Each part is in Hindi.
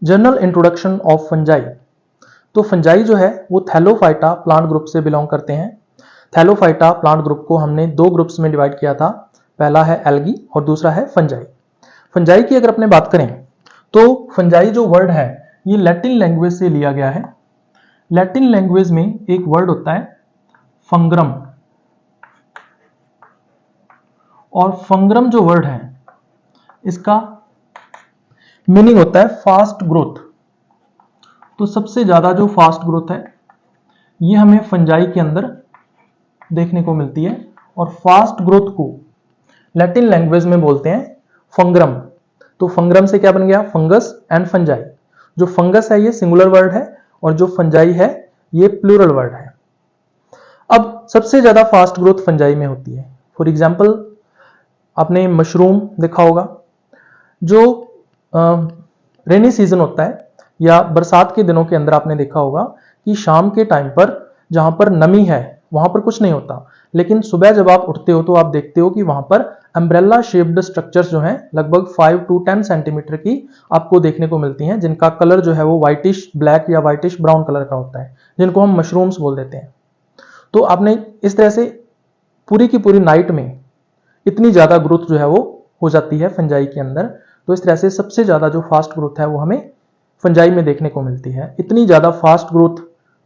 General introduction of fungi. तो फंजाई जो है वो थैलोफाइटा प्लांट ग्रुप से बिलोंग करते हैं। थैलोफाइटा प्लांट ग्रुप को हमने दो ग्रुप्स में डिवाइड किया था, पहला है एल्गी और दूसरा है फंजाई। फंजाई की अगर अपने बात करें तो फंजाई जो वर्ड है ये लैटिन लैंग्वेज से लिया गया है। लैटिन लैंग्वेज में एक वर्ड होता है फंग्रम, और फंग्रम जो वर्ड है इसका मीनिंग होता है फास्ट ग्रोथ। तो सबसे ज्यादा जो फास्ट ग्रोथ है ये हमें फंजाई के अंदर देखने को मिलती है, और फास्ट ग्रोथ को लैटिन लैंग्वेज में बोलते हैं फंग्रम। तो फंग्रम से क्या बन गया, फंगस एंड फंजाई। जो फंगस है ये सिंगुलर वर्ड है और जो फंजाई है ये प्लूरल वर्ड है। अब सबसे ज्यादा फास्ट ग्रोथ फंजाई में होती है। फॉर एग्जाम्पल आपने मशरूम देखा होगा, जो रेनी सीजन होता है या बरसात के दिनों के अंदर आपने देखा होगा कि शाम के टाइम पर जहां पर नमी है वहां पर कुछ नहीं होता, लेकिन सुबह जब आप उठते हो तो आप देखते हो कि वहां पर अम्ब्रेला शेप्ड स्ट्रक्चर्स जो हैं लगभग 5 to 10 सेंटीमीटर की आपको देखने को मिलती हैं, जिनका कलर जो है वो व्हाइटिश ब्लैक या व्हाइटिश ब्राउन कलर का होता है, जिनको हम मशरूम्स बोल देते हैं। तो आपने इस तरह से पूरी की पूरी नाइट में इतनी ज्यादा ग्रोथ जो है वो हो जाती है फंजाई के अंदर। तो इस तरह से सबसे ज्यादा जो फास्ट ग्रोथ है वो हमें फंजाई में देखने को मिलती है। इतनी ज्यादा फास्ट ग्रोथ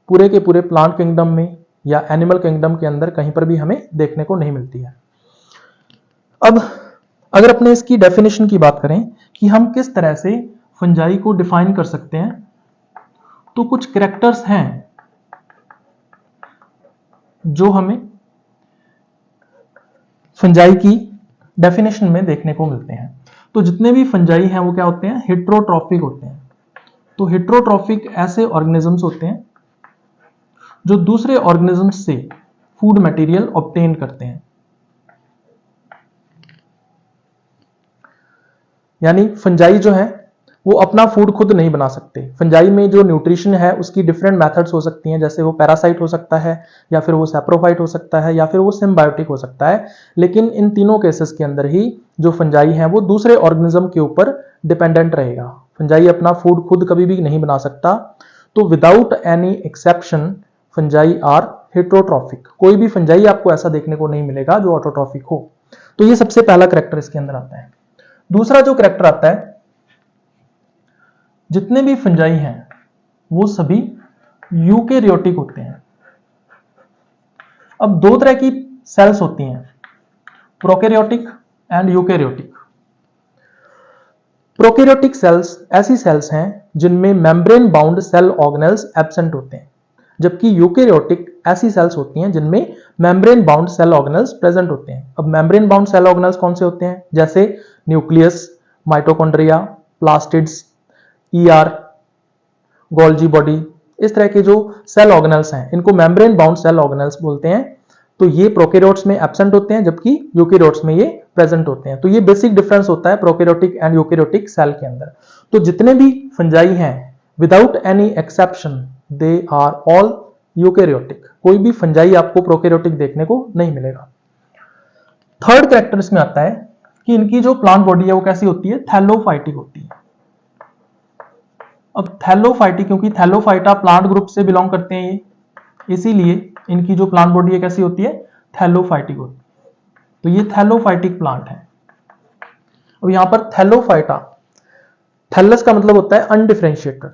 पूरे के पूरे प्लांट किंगडम में या एनिमल किंगडम के अंदर कहीं पर भी हमें देखने को नहीं मिलती है। अब अगर अपने इसकी डेफिनेशन की बात करें कि हम किस तरह से फंजाई को डिफाइन कर सकते हैं, तो कुछ कैरेक्टर्स हैं जो हमें फंजाई की डेफिनेशन में देखने को मिलते हैं। तो जितने भी फंजाई हैं वो क्या होते हैं, हेट्रोट्रॉफिक होते हैं। तो हेट्रोट्रॉफिक ऐसे ऑर्गेनिजम्स होते हैं जो दूसरे ऑर्गेनिजम्स से फूड मटेरियल ऑब्टेन करते हैं। यानी फंजाई जो है वो अपना फूड खुद नहीं बना सकते। फंजाई में जो न्यूट्रिशन है उसकी डिफरेंट मेथड्स हो सकती हैं, जैसे वो पैरासाइट हो सकता है या फिर वो सैप्रोफाइट हो सकता है या फिर वो सिम्बायोटिक हो सकता है। लेकिन इन तीनों केसेस के अंदर ही जो फंजाई है वो दूसरे ऑर्गेनिज्म के ऊपर डिपेंडेंट रहेगा। फंजाई अपना फूड खुद कभी भी नहीं बना सकता। तो without any exception fungi are heterotrophic. कोई भी फंजाई आपको ऐसा देखने को नहीं मिलेगा जो ऑटोट्रॉफिक हो। तो ये सबसे पहला करैक्टर इसके अंदर आता है। दूसरा जो करैक्टर आता है, जितने भी फंजाई हैं वो सभी यूकेरियोटिक होते हैं। अब दो तरह की सेल्स होती हैं, prokaryotic and eukaryotic. Prokaryotic cells ऐसी सेल्स हैं जिनमें membrane bound cell organelles absent होते हैं, जबकि यूकेरियोटिक ऐसी सेल्स होती हैं जिनमें membrane bound cell organelles present होते हैं। अब मेम्ब्रेन बाउंड सेल ऑर्गेनेल्स कौन से होते हैं, जैसे nucleus, mitochondria, plastids, ER, Golgi body, इस तरह के जो सेल ऑर्गेनेल्स हैं इनको मेम्ब्रेन बाउंड सेल ऑर्गेनेल्स बोलते हैं। तो ये प्रोकैरियोट्स में एब्सेंट होते हैं जबकि यूकेरियोट्स में ये प्रेजेंट होते हैं। तो ये बेसिक डिफरेंस होता है प्रोकैरियोटिक एंड यूकेरियोटिक सेल के अंदर। तो जितने भी फंजाई हैं without any exception they are all eukaryotic. कोई भी फंजाई आपको प्रोकैरियोटिक देखने को नहीं मिलेगा। थर्ड कैरेक्टर इसमें आता है कि इनकी जो प्लांट बॉडी है वो कैसी होती है, थैलोफाइटिक होती है। अब थैलोफाइटिक, क्योंकि थैलोफाइटा प्लांट ग्रुप से बिलोंग करते हैं ये, इसीलिए इनकी जो प्लांट बॉडी है कैसी होती है, थैलोफाइटिक होती है। तो ये थैलोफाइटिक प्लांट है। अब यहां पर थैलोफाइटा, थैलस का मतलब होता है अनडिफरेंशिएटेड।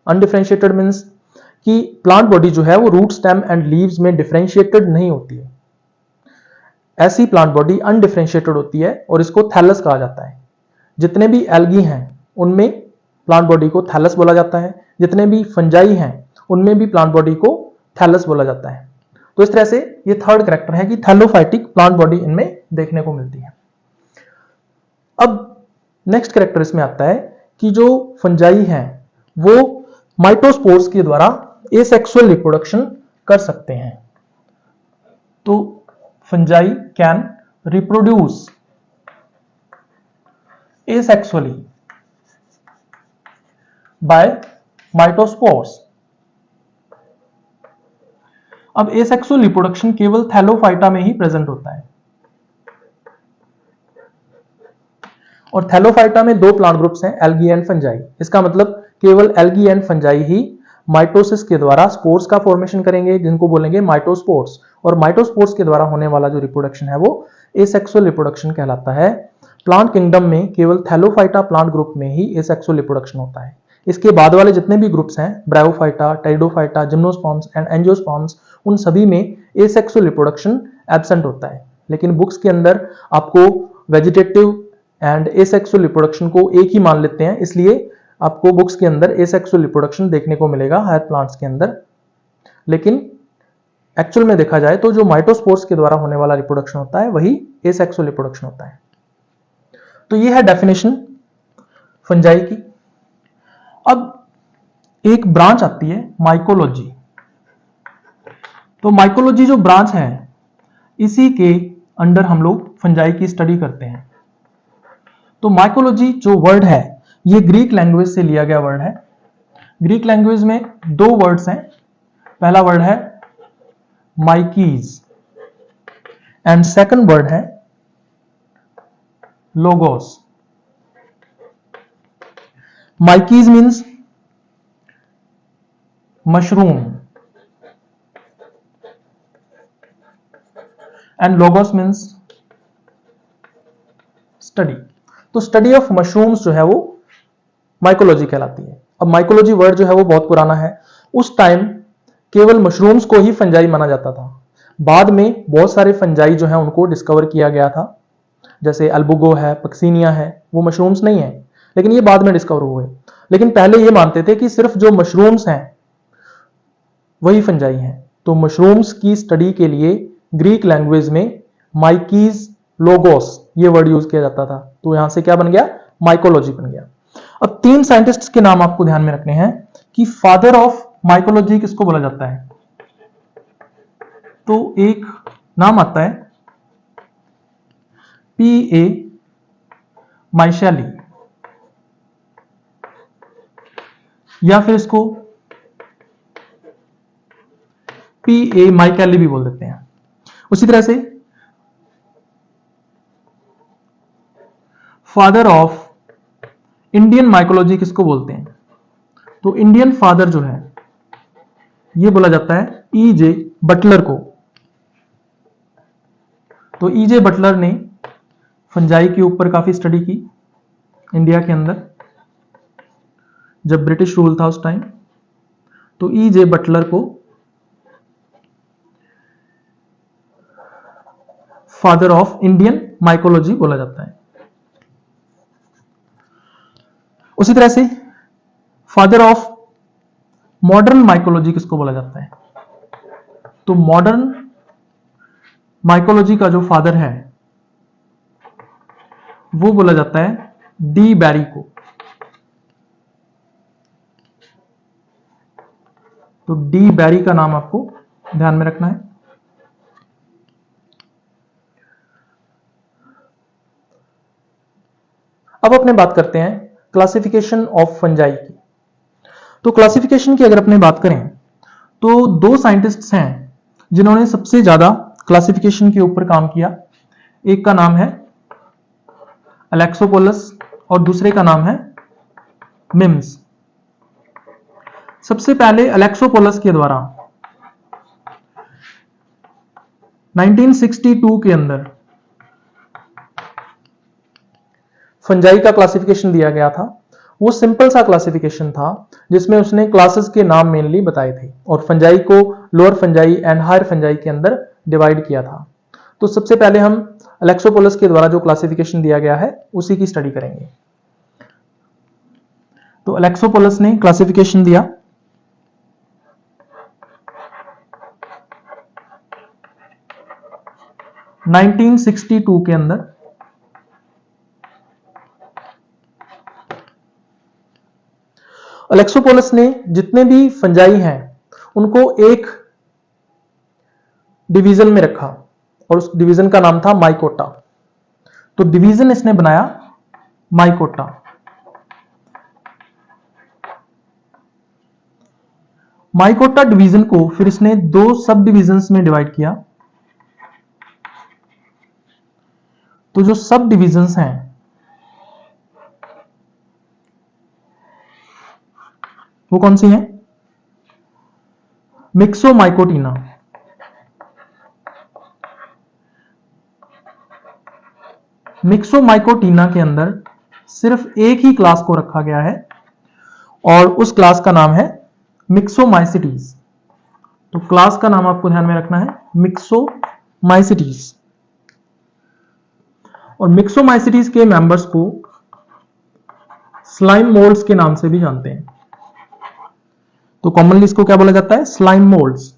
अनडिफरेंशिएटेड मींस कि प्लांट बॉडी जो है वो रूट, स्टेम एंड लीव्स में डिफरेंशिएटेड नहीं होती है। ऐसी प्लांट बॉडी अनडिफरेंशिएटेड होती है और इसको थैलस कहा जाता है। जितने भी एल्गी हैं उनमें प्लांट बॉडी को थैलस बोला जाता है, जितने भी फंजाई हैं उनमें भी प्लांट बॉडी को थैलस बोला जाता है। तो इस तरह से ये थर्ड कैरेक्टर है कि थैलोफाइटिक प्लांट बॉडी इनमें देखने को मिलती है। अब नेक्स्ट कैरेक्टर इसमें आता है कि जो फंजाई हैं वो माइटोस्पोर्स के द्वारा एसेक्सुअल रिप्रोडक्शन कर सकते हैं। तो fungi can reproduce asexually by माइटोस्पोर्स। अब एसेक्सुअल रिप्रोडक्शन केवल थैलोफाइटा में ही प्रेजेंट होता है और थैलोफाइटा में 2 प्लांट ग्रुप्स हैं, एल्गी एंड फंजाई। इसका मतलब केवल algae and fungi he mitosis के द्वारा स्पोर्स का फॉर्मेशन करेंगे, जिनको बोलेंगे माइटोस्पोर्स। और माइटोस्पोर्स के द्वारा होने वाला जो रिप्रोडक्शन है वो एसेक्सुअल रिप्रोडक्शन कहलाता है। प्लांट किंगडम में केवल थैलोफाइटा प्लांट ग्रुप में ही एसेक्सुअल रिप्रोडक्शन होता है। इसके बाद वाले जितने भी ग्रुप्स हैं, bryophyta, pteridophyta, gymnosperms and angiosperms, उन सभी में एसेक्सुअल रिप्रोडक्शन एब्सेंट होता है। लेकिन बुक्स के अंदर आपको वेजिटेटिव एंड एसेक्सुअल रिप्रोडक्शन को एक ही मान लेते हैं, इसलिए आपको बुक्स के अंदर एसेक्सुअल रिप्रोडक्शन देखने को मिलेगा हायर प्लांट्स के अंदर। लेकिन एक्चुअल में देखा जाए तो जो माइटोस्पोर्स के द्वारा होने वाला रिप्रोडक्शन होता है वही एसेक्सुअल रिप्रोडक्शन होता है। तो ये है डेफिनेशन फंजाई की। अब एक ब्रांच आती है माइकोलॉजी। तो माइकोलॉजी जो ब्रांच है, इसी के अंडर हम लोग फंजाई की स्टडी करते हैं। तो माइकोलॉजी जो वर्ड है ये ग्रीक लैंग्वेज से लिया गया वर्ड है। ग्रीक लैंग्वेज में 2 वर्ड्स हैं। पहला वर्ड है माइकीज एंड सेकंड वर्ड है logos. Mykes means mushroom and logos means study. तो स्टडी ऑफ मशरूम्स जो है वो माइकोलॉजी कहलाती है। अब माइकोलॉजी वर्ड जो है वो बहुत पुराना है। उस टाइम केवल मशरूम्स को ही फंजाई माना जाता था। बाद में बहुत सारे फंजाई जो है उनको डिस्कवर किया गया था, जैसे अल्बुगो है, पक्सीनिया है, वो मशरूम्स नहीं है, लेकिन ये बाद में डिस्कवर हुए। लेकिन पहले ये मानते थे कि सिर्फ जो मशरूम्स हैं वही फंजाई हैं। तो मशरूम्स की स्टडी के लिए ग्रीक लैंग्वेज में माइकीज लोगोस ये वर्ड यूज किया जाता था। तो यहां से क्या बन गया, माइकोलॉजी बन गया। अब 3 साइंटिस्ट्स के नाम आपको ध्यान में रखने हैं कि फादर ऑफ माइकोलॉजी किसको बोला जाता है। तो एक नाम आता है P.A. माइशेली, या फिर इसको P.A. माइकेली भी बोल देते हैं। उसी तरह से फादर ऑफ इंडियन माइकोलॉजी किसको बोलते हैं। तो इंडियन फादर जो है ये बोला जाता है E.J. बटलर को। तो E.J. बटलर ने फंजाई के ऊपर काफी स्टडी की इंडिया के अंदर, जब ब्रिटिश रूल था उस टाइम। तो E.J. बटलर को फादर ऑफ इंडियन माइकोलॉजी बोला जाता है। उसी तरह से फादर ऑफ मॉडर्न माइकोलॉजी किसको बोला जाता है। तो मॉडर्न माइकोलॉजी का जो फादर है वो बोला जाता है डी बैरी को। तो डी बैरी का नाम आपको ध्यान में रखना है। अब अपने बात करते हैं क्लासिफिकेशन ऑफ फंजाई की। तो क्लासिफिकेशन की अगर अपने बात करें तो 2 साइंटिस्ट्स हैं जिन्होंने सबसे ज्यादा क्लासिफिकेशन के ऊपर काम किया। एक का नाम है अलेक्सोपोलस और दूसरे का नाम है मिम्स। सबसे पहले अलेक्सोपोलस के द्वारा 1962 के अंदर फंजाई का क्लासिफिकेशन दिया गया था। वो सिंपल सा क्लासिफिकेशन था जिसमें उसने क्लासेस के नाम मेनली बताए थे और फंजाई को lower fungi and higher fungi के अंदर डिवाइड किया था। तो सबसे पहले हम अलेक्सोपोलस के द्वारा जो क्लासिफिकेशन दिया गया है उसी की स्टडी करेंगे। तो अलेक्सोपोलस ने क्लासिफिकेशन दिया। नाइनटीन 1962 के अंदर अलेक्सोपोलस ने जितने भी फंजाई हैं उनको एक डिवीजन में रखा और उस डिवीजन का नाम था माइकोटा। तो डिवीजन इसने बनाया माइकोटा। माइकोटा डिवीजन को फिर इसने 2 सब डिवीजन्स में डिवाइड किया। तो जो सब डिवीजन्स हैं वो कौन सी है? मिक्सोमाइकोटीना। मिक्सोमाइकोटीना के अंदर सिर्फ एक ही क्लास को रखा गया है और उस क्लास का नाम है मिक्सोमाइसिटीज। तो क्लास का नाम आपको ध्यान में रखना है, मिक्सोमाइसिटीज। और मिक्सोमाइसिटीज के मेंबर्स को स्लाइम मोल्ड्स के नाम से भी जानते हैं। तो कॉमनली इसको क्या बोला जाता है? Slime moulds.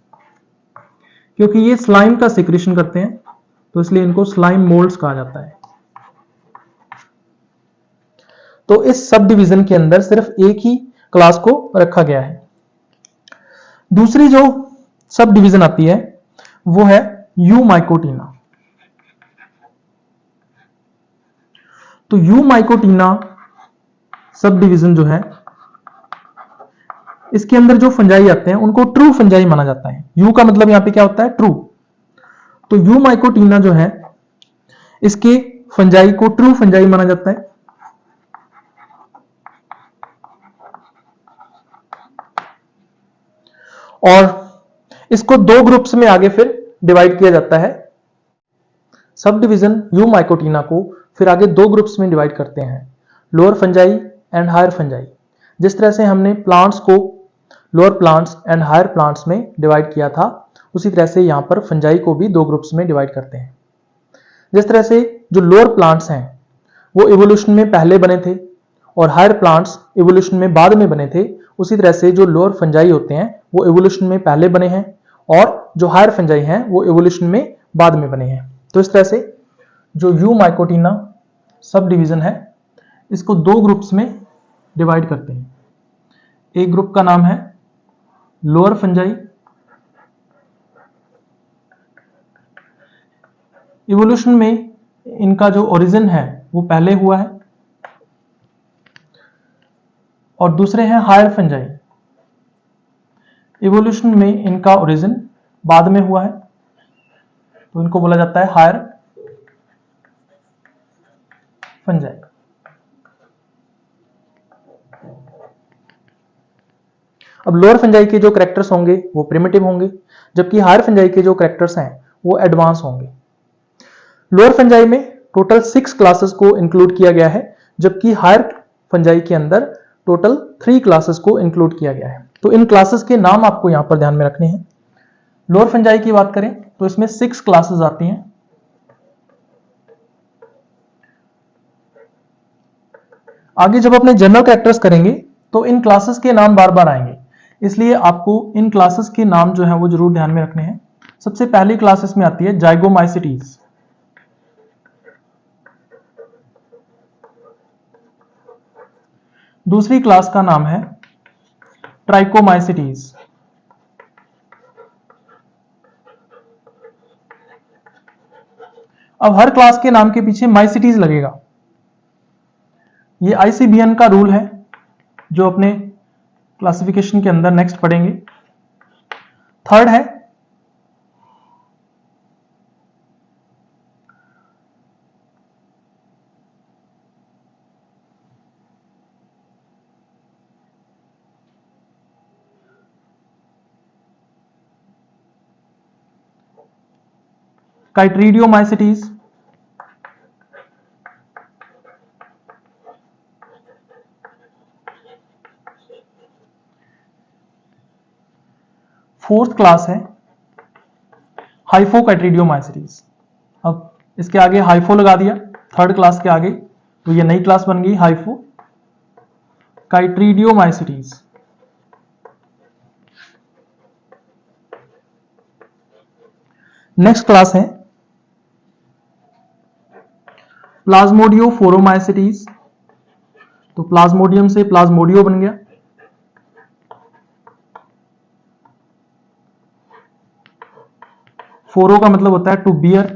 क्योंकि ये स्लाइम का सिक्रेशन करते हैं तो इसलिए इनको स्लाइम मोल्ड्स कहा जाता है। तो इस सब डिवीजन के अंदर सिर्फ एक ही क्लास को रखा गया है। दूसरी जो सब डिवीजन आती है वो है यूमाइकोटीना। तो यूमाइकोटीना सब डिवीजन जो है, इसके अंदर जो फंजाई आते हैं उनको ट्रू फंजाई माना जाता है। यू का मतलब यहां पे क्या होता है? ट्रू। तो यूमाइकोटीना जो है इसके फंजाई को ट्रू फंजाई माना जाता है। और इसको दो ग्रुप्स में आगे फिर डिवाइड किया जाता है। सब डिवीजन यूमाइकोटीना को फिर आगे दो ग्रुप्स में डिवाइड करते हैं, lower fungi and higher fungi. जिस तरह से हमने प्लांट्स को lower plants and higher plants में डिवाइड किया था, उसी तरह से यहां पर फंजाई को भी दो ग्रुप्स में डिवाइड करते हैं। जिस तरह से जो लोअर प्लांट्स हैं वो इवोल्यूशन में पहले बने थे और हायर प्लांट्स इवोल्यूशन में बाद में बने थे, उसी तरह से जो लोअर फंजाई होते हैं वो इवोल्यूशन में पहले बने हैं और जो हायर फंजाई हैं वो इवोल्यूशन में बाद में बने हैं। तो इस तरह से जो यूमाइकोटीना सब डिवीजन है इसको दो ग्रुप्स में डिवाइड करते हैं। एक ग्रुप का नाम है लोअर फंजाई, इवोल्यूशन में इनका जो ओरिजिन है वो पहले हुआ है, और दूसरे हैं हायर फंजाई, इवोल्यूशन में इनका ओरिजिन बाद में हुआ है, तो इनको बोला जाता है हायर फंजाई। अब लोअर फंजाई के जो कैरेक्टर्स होंगे वो प्रिमिटिव होंगे, जबकि हायर फंजाई के जो कैरेक्टर्स हैं वो एडवांस होंगे। लोअर फंजाई में टोटल 6 क्लासेस को इंक्लूड किया गया है, जबकि हायर फंजाई के अंदर टोटल 3 क्लासेस को इंक्लूड किया गया है। तो इन क्लासेस के नाम आपको यहां पर ध्यान में रखने हैं। लोअर फंजाई की बात करें तो इसमें 6 क्लासेस आती हैं। आगे जब अपने जनरल कैरेक्टर्स करेंगे तो इन क्लासेस के नाम बार बार आएंगे, इसलिए आपको इन क्लासेस के नाम जो है वो जरूर ध्यान में रखने हैं। सबसे पहली क्लासेस में आती है जाइगोमाइसिटीज। दूसरी क्लास का नाम है ट्राइकोमाइसिटीज। अब हर क्लास के नाम के पीछे माइसिटीज लगेगा। ये आईसीबीएन का रूल है जो अपने क्लासिफिकेशन के अंदर नेक्स्ट पढ़ेंगे। थर्ड है काइट्रीडियोमाइसिटीज। फोर्थ क्लास है हाइफोकाइट्रीडियोमाइसिटीज। अब इसके आगे हाइफो लगा दिया थर्ड क्लास के आगे, तो ये नई क्लास बन गई हाइफो काइट्रीडियोमाइसिटीज। नेक्स्ट क्लास है प्लाज्मोडियोफोरोमाइसिटीज। तो प्लाज्मोडियम से प्लाज्मोडियो बन गया। फोरो का मतलब होता है टू बियर।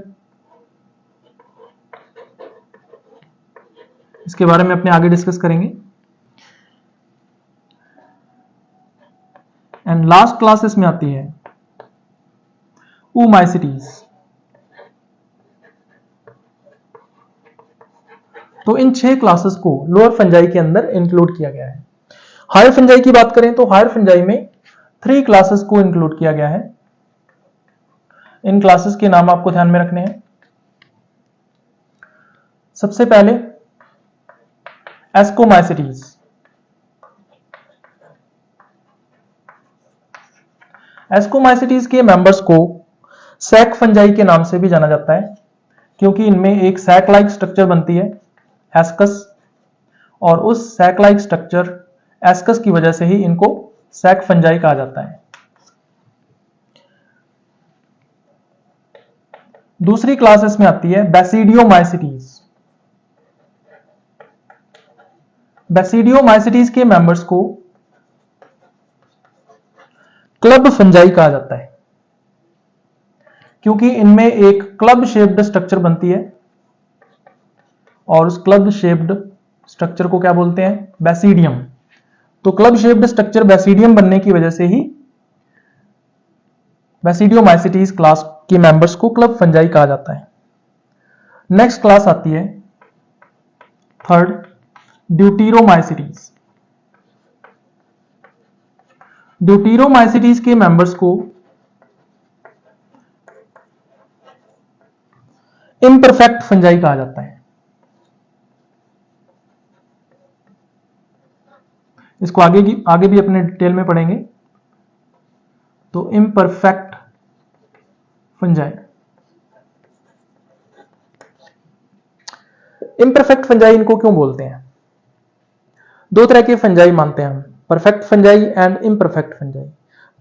इसके बारे में अपने आगे डिस्कस करेंगे। एंड लास्ट क्लास इसमें आती है oomaicities। तो इन 6 क्लासेस को लोअर फंजाई के अंदर इंक्लूड किया गया है। हायर फंजाई की बात करें तो हायर फंजाई में 3 क्लासेस को इंक्लूड किया गया है। इन क्लासेस के नाम आपको ध्यान में रखने हैं। सबसे पहले एस्कोमाइसिटीज। एस्कोमाइसिटीज के मेंबर्स को सैक फंजाई के नाम से भी जाना जाता है, क्योंकि इनमें एक सैक लाइक स्ट्रक्चर बनती है एस्कस, और उस सैक लाइक स्ट्रक्चर एस्कस की वजह से ही इनको सैक फंजाई कहा जाता है। दूसरी क्लास इसमें आती है बेसिडियोमाइसिटीज। बेसिडियोमाइसिटीज के मेंबर्स को क्लब फंजाई कहा जाता है, क्योंकि इनमें एक क्लब शेप्ड स्ट्रक्चर बनती है, और उस क्लब शेप्ड स्ट्रक्चर को क्या बोलते हैं? बेसिडियम। तो क्लब शेप्ड स्ट्रक्चर बेसिडियम बनने की वजह से ही बेसिडियोमाइसिटीज क्लास के मेंबर्स को क्लब फंजाई कहा जाता है। नेक्स्ट क्लास आती है थर्ड, ड्यूटीरोमाइसिटीज। ड्यूटीरोमाइसिटीज के मेंबर्स को इम्परफेक्ट फंजाई कहा जाता है। इसको आगे भी अपने डिटेल में पढ़ेंगे। तो इम्परफेक्ट फंजाई, इम्परफेक्ट फंजाई इनको क्यों बोलते हैं? दो तरह के फंजाई मानते हैं हम, perfect fungi and imperfect fungi.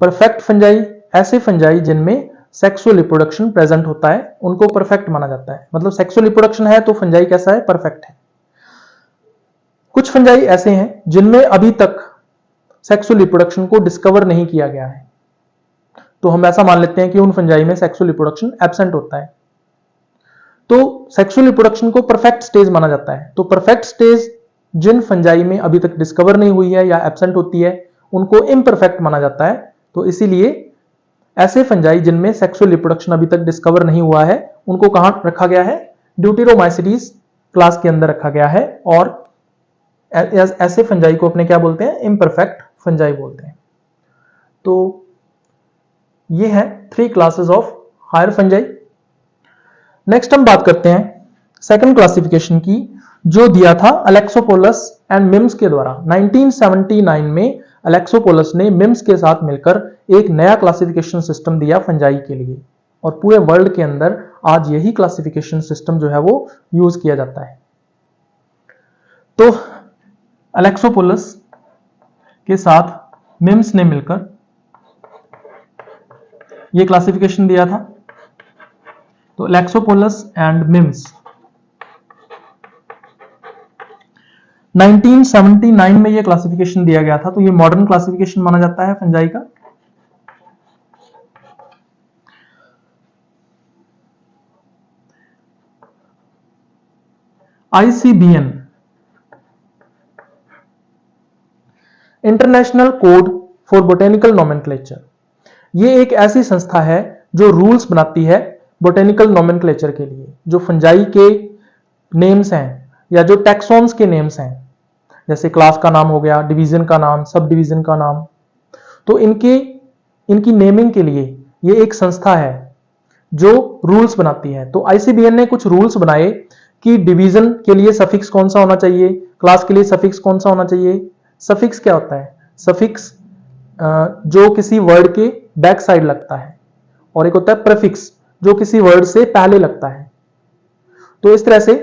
Perfect fungi ऐसे फंजाई जिनमें सेक्सुअल रिप्रोडक्शन प्रेजेंट होता है, उनको परफेक्ट माना जाता है। मतलब सेक्सुअल रिप्रोडक्शन है तो फंजाई कैसा है? परफेक्ट है। कुछ फंजाई ऐसे हैं जिनमें अभी तक सेक्सुअल रिप्रोडक्शन को डिस्कवर नहीं किया गया है, तो हम ऐसा मान लेते हैं कि उन फंजाई में सेक्सुअल रिप्रोडक्शन एब्सेंट होता है। तो सेक्सुअल रिप्रोडक्शन को परफेक्ट स्टेज माना जाता है। तो परफेक्ट स्टेज जिन फंजाई में अभी तक डिस्कवर नहीं हुई है या एब्सेंट होती है, उनको इम्परफेक्ट माना जाता है। तो इसीलिए ऐसे फंजाई जिनमें सेक्सुअल रिप्रोडक्शन अभी तक डिस्कवर नहीं हुआ है, उनको कहां रखा गया है? ड्यूटीरोमाइसिटीज क्लास के अंदर रखा गया है, और ऐसे फंजाई को अपने क्या बोलते हैं? इम्परफेक्ट फंजाई बोलते हैं। तो ये है 3 classes of higher fungi. Next हम बात करते हैं सेकंड क्लासिफिकेशन की, जो दिया था अलेक्सोपोलस एंड मिम्स के द्वारा। 1979 में अलेक्सोपोलस ने मिम्स के साथ मिलकर एक नया क्लासिफिकेशन सिस्टम दिया फंजाई के लिए, और पूरे वर्ल्ड के अंदर आज यही क्लासिफिकेशन सिस्टम जो है वो यूज किया जाता है। तो अलेक्सोपोलस के साथ मिम्स ने मिलकर ये क्लासिफिकेशन दिया था। तो अलेक्सोपोलस एंड मिम्स 1979 में ये क्लासिफिकेशन दिया गया था। तो ये मॉडर्न क्लासिफिकेशन माना जाता है फंजाई का। ICBN, international code for botanical nomenclature, ये एक ऐसी संस्था है जो रूल्स बनाती है बोटेनिकल नोमेनक्लेचर के लिए। जो फंजाई के नेम्स हैं या जो टैक्सॉन्स के नेम्स हैं, जैसे क्लास का नाम हो गया, डिवीजन का नाम, सब डिवीजन का नाम, तो इनकी नेमिंग के लिए ये एक संस्था है जो रूल्स बनाती है। तो ICBN ने कुछ रूल्स बनाए कि डिवीजन के लिए सफिक्स कौन सा होना चाहिए, क्लास के लिए सफिक्स कौन सा होना चाहिए। सफिक्स क्या होता है? सफिक्स जो किसी वर्ड के बैक साइड लगता है, और एक होता है प्रीफिक्स जो किसी वर्ड से पहले लगता है। तो इस तरह से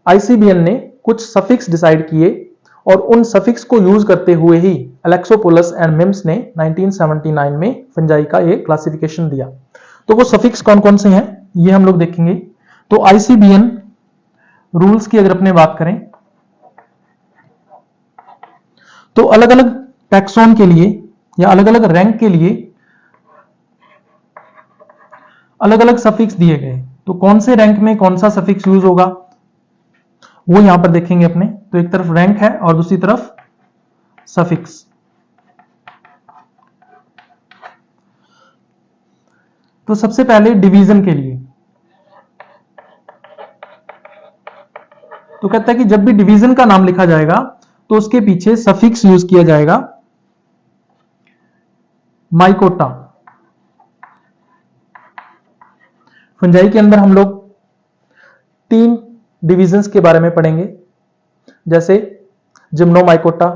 ICBN ने कुछ सफिक्स डिसाइड किए, और उन सफिक्स को यूज करते हुए ही अलेक्सोपोलस एंड मिम्स ने 1979 में फंजाई का एक क्लासिफिकेशन दिया। तो वो सफिक्स कौन कौन से हैं ये हम लोग देखेंगे। तो ICBN रूल्स की अगर अपने बात करें तो अलग अलग टैक्सॉन के लिए या अलग अलग रैंक के लिए अलग अलग सफिक्स दिए गए। तो कौन से रैंक में कौन सा सफिक्स यूज होगा वो यहां पर देखेंगे अपने। तो एक तरफ रैंक है और दूसरी तरफ सफिक्स। तो सबसे पहले डिवीजन के लिए तो कहता है कि जब भी डिवीजन का नाम लिखा जाएगा तो उसके पीछे सफिक्स यूज किया जाएगा माइकोटा। फंजाई के अंदर हम लोग 3 डिविजन्स के बारे में पढ़ेंगे, जैसे जिम्नोमाइकोटा,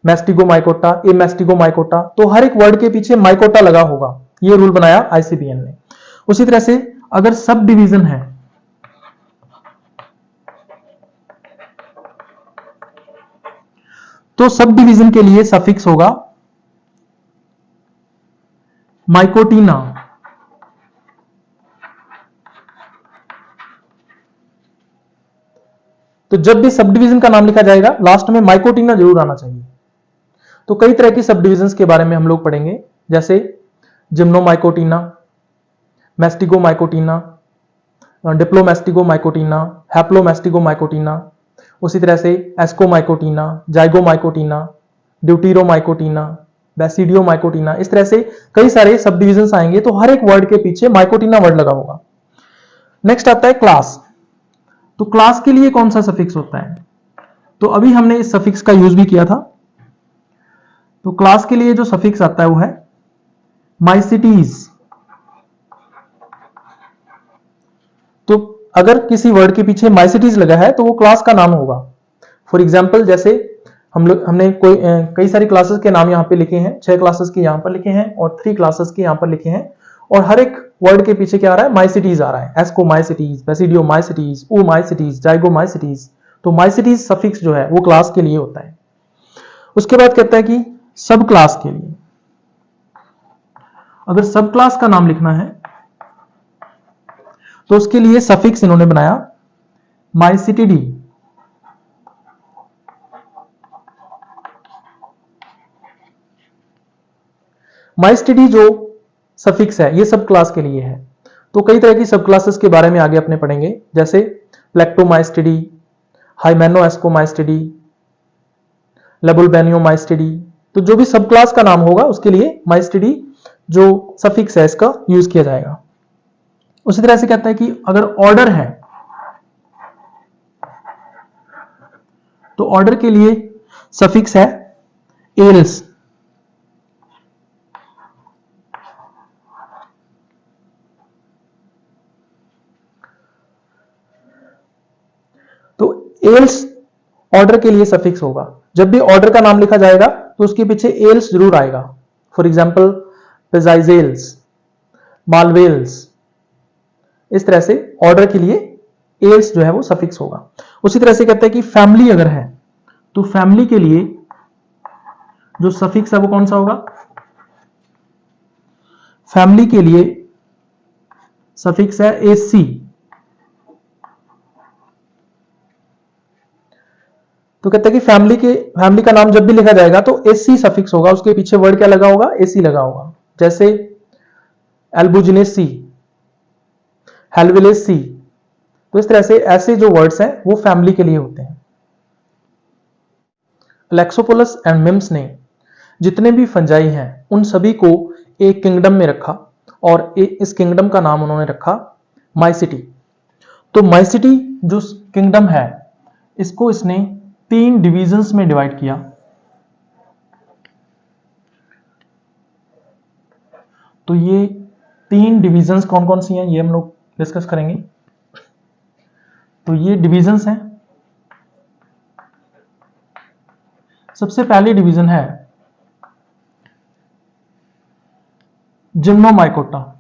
मैस्टिगोमाइकोटा, एमेस्टिगोमाइकोटा। तो हर एक वर्ड के पीछे माइकोटा लगा होगा, ये रूल बनाया आईसीबीएन ने। उसी तरह से अगर सब डिवीजन है तो सब डिवीजन के लिए सफिक्स होगा माइकोटिना। तो जब भी सब डिवीजन का नाम लिखा जाएगा लास्ट में माइकोटिना जरूर आना चाहिए। तो कई तरह की सब डिविजन्स के बारे में हम लोग पढ़ेंगे, जैसे जिम्नोमाइकोटिना, मैस्टिगोमाइकोटिना, डिप्लोमैस्टिगोमाइकोटिना, हैप्लोमैस्टिगोमाइकोटिना, उसी तरह से एस्कोमाइकोटिना, जाइगोमाइकोटिना, ड्यूटीरोमाइकोटिना, बैसिडियोमाइकोटिना। इस तरह से कई सारे सब डिविजन्स आएंगे, तो हर एक वर्ड के पीछे माइकोटिना वर्ड लगा होगा। नेक्स्ट आता है क्लास। तो क्लास के लिए कौन सा सफिक्स होता है? तो अभी हमने इस सफिक्स का यूज भी किया था। तो क्लास के लिए जो सफिक्स आता है वो है माइसिटीज। तो अगर किसी वर्ड के पीछे माइसिटीज लगा है तो वो क्लास का नाम होगा। फॉर एग्जाम्पल, जैसे हमने कई सारी क्लासेस के नाम यहां पे लिखे हैं, 6 क्लासेस के यहां पर लिखे हैं और 3 क्लासेस के यहां पर लिखे हैं, और हर एक वर्ड के पीछे क्या आ रहा है? माइसिटीज आ रहा है। Ascomycetes, basidiomycetes, oomycetes, zygomycetes. तो माइसिटीज सफिक्स जो है वो क्लास के लिए होता है। उसके बाद कहता है कि सब क्लास के लिए, अगर सब क्लास का नाम लिखना है तो उसके लिए सफिक्स इन्होंने बनाया माइसिटिडी। माइसिटिडी जो सफिक्स है ये सब क्लास के लिए है। तो कई तरह की सब क्लासेस के बारे में आगे अपने पढ़ेंगे, जैसे प्लेक्टोमाइस्टिडी, हाइमेनोएस्कोमाइस्टिडी, लेबुलबेनियोमाइस्टिडी। तो जो भी सब क्लास का नाम होगा उसके लिए माइस्टिडी जो सफिक्स है इसका यूज किया जाएगा। उसी तरह से कहता है कि अगर ऑर्डर है तो ऑर्डर के लिए सफिक्स है एल्स। तो एल्स ऑर्डर के लिए सफिक्स होगा। जब भी ऑर्डर का नाम लिखा जाएगा तो उसके पीछे एल्स जरूर आएगा। For example pezizales, malvales. इस तरह से ऑर्डर के लिए एल्स जो है वो सफिक्स होगा। उसी तरह से कहते हैं कि फैमिली अगर है तो फैमिली के लिए जो सफिक्स है वो कौन सा होगा? फैमिली के लिए सफिक्स है एसी। तो कहते हैं कि फैमिली का नाम जब भी लिखा जाएगा तो एसी सफिक्स होगा, उसके पीछे वर्ड क्या लगा होगा? एसी लगा होगा। जैसे एल्बुजिनेसी, हेल्विलेसी। तो इस तरह से ऐसे जो वर्ड्स हैं वो फैमिली के लिए होते हैं। अलेक्सोपोलस एंड मिम्स ने जितने भी फंजाई हैं उन सभी को एक किंगडम में रखा और इस किंगडम का नाम उन्होंने रखा माइसिटी। तो माइसिटी जो किंगडम है इसको इसने 3 डिविजन्स में डिवाइड किया। तो ये 3 डिविजन्स कौन कौन सी हैं ये हम लोग डिस्कस करेंगे। तो ये डिविजन्स हैं। सबसे पहली डिवीजन है जिम्नोमाइकोटा।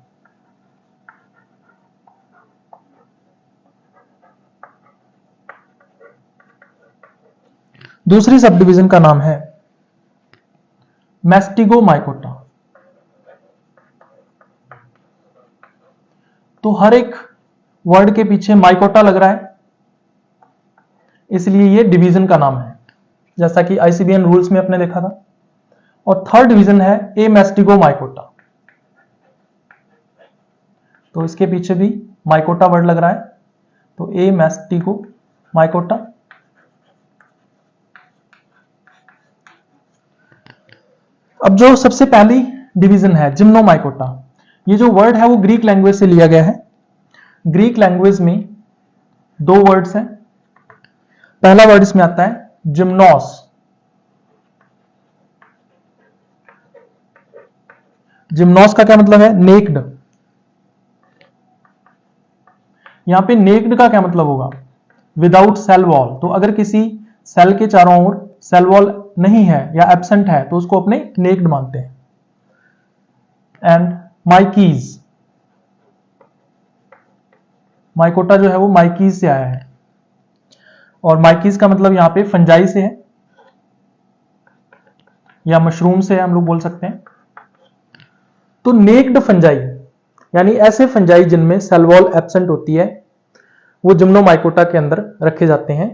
दूसरी सब डिवीजन का नाम है मैस्टिगोमाइकोटा। तो हर एक वर्ड के पीछे माइकोटा लग रहा है, इसलिए ये डिवीजन का नाम है, जैसा कि आईसीबीएन रूल्स में अपने देखा था। और थर्ड डिवीजन है एमेस्टिगोमाइकोटा। तो इसके पीछे भी माइकोटा वर्ड लग रहा है, तो एमेस्टिगोमाइकोटा। अब जो सबसे पहली डिवीजन है जिम्नोमाइकोटा, ये जो वर्ड है वो ग्रीक लैंग्वेज से लिया गया है। ग्रीक लैंग्वेज में 2 वर्ड्स हैं। पहला वर्ड इसमें आता है जिम्नोस। जिम्नोस का क्या मतलब है? नेक्ड। यहां पे नेक्ड का क्या मतलब होगा? Without cell wall. तो अगर किसी सेल के चारों ओर सेल वॉल नहीं है या एब्सेंट है तो उसको अपने नेक्ड मानते हैं। एंड माइकीज, माइकोटा जो है वो माइकीज से आया है, और माइकीज का मतलब यहां पे फंजाई से है या मशरूम से है, हम लोग बोल सकते हैं। तो नेक्ड फंजाई यानी ऐसे फंजाई जिनमें सेल वॉल एब्सेंट होती है वो जिम्नोमाइकोटा के अंदर रखे जाते हैं,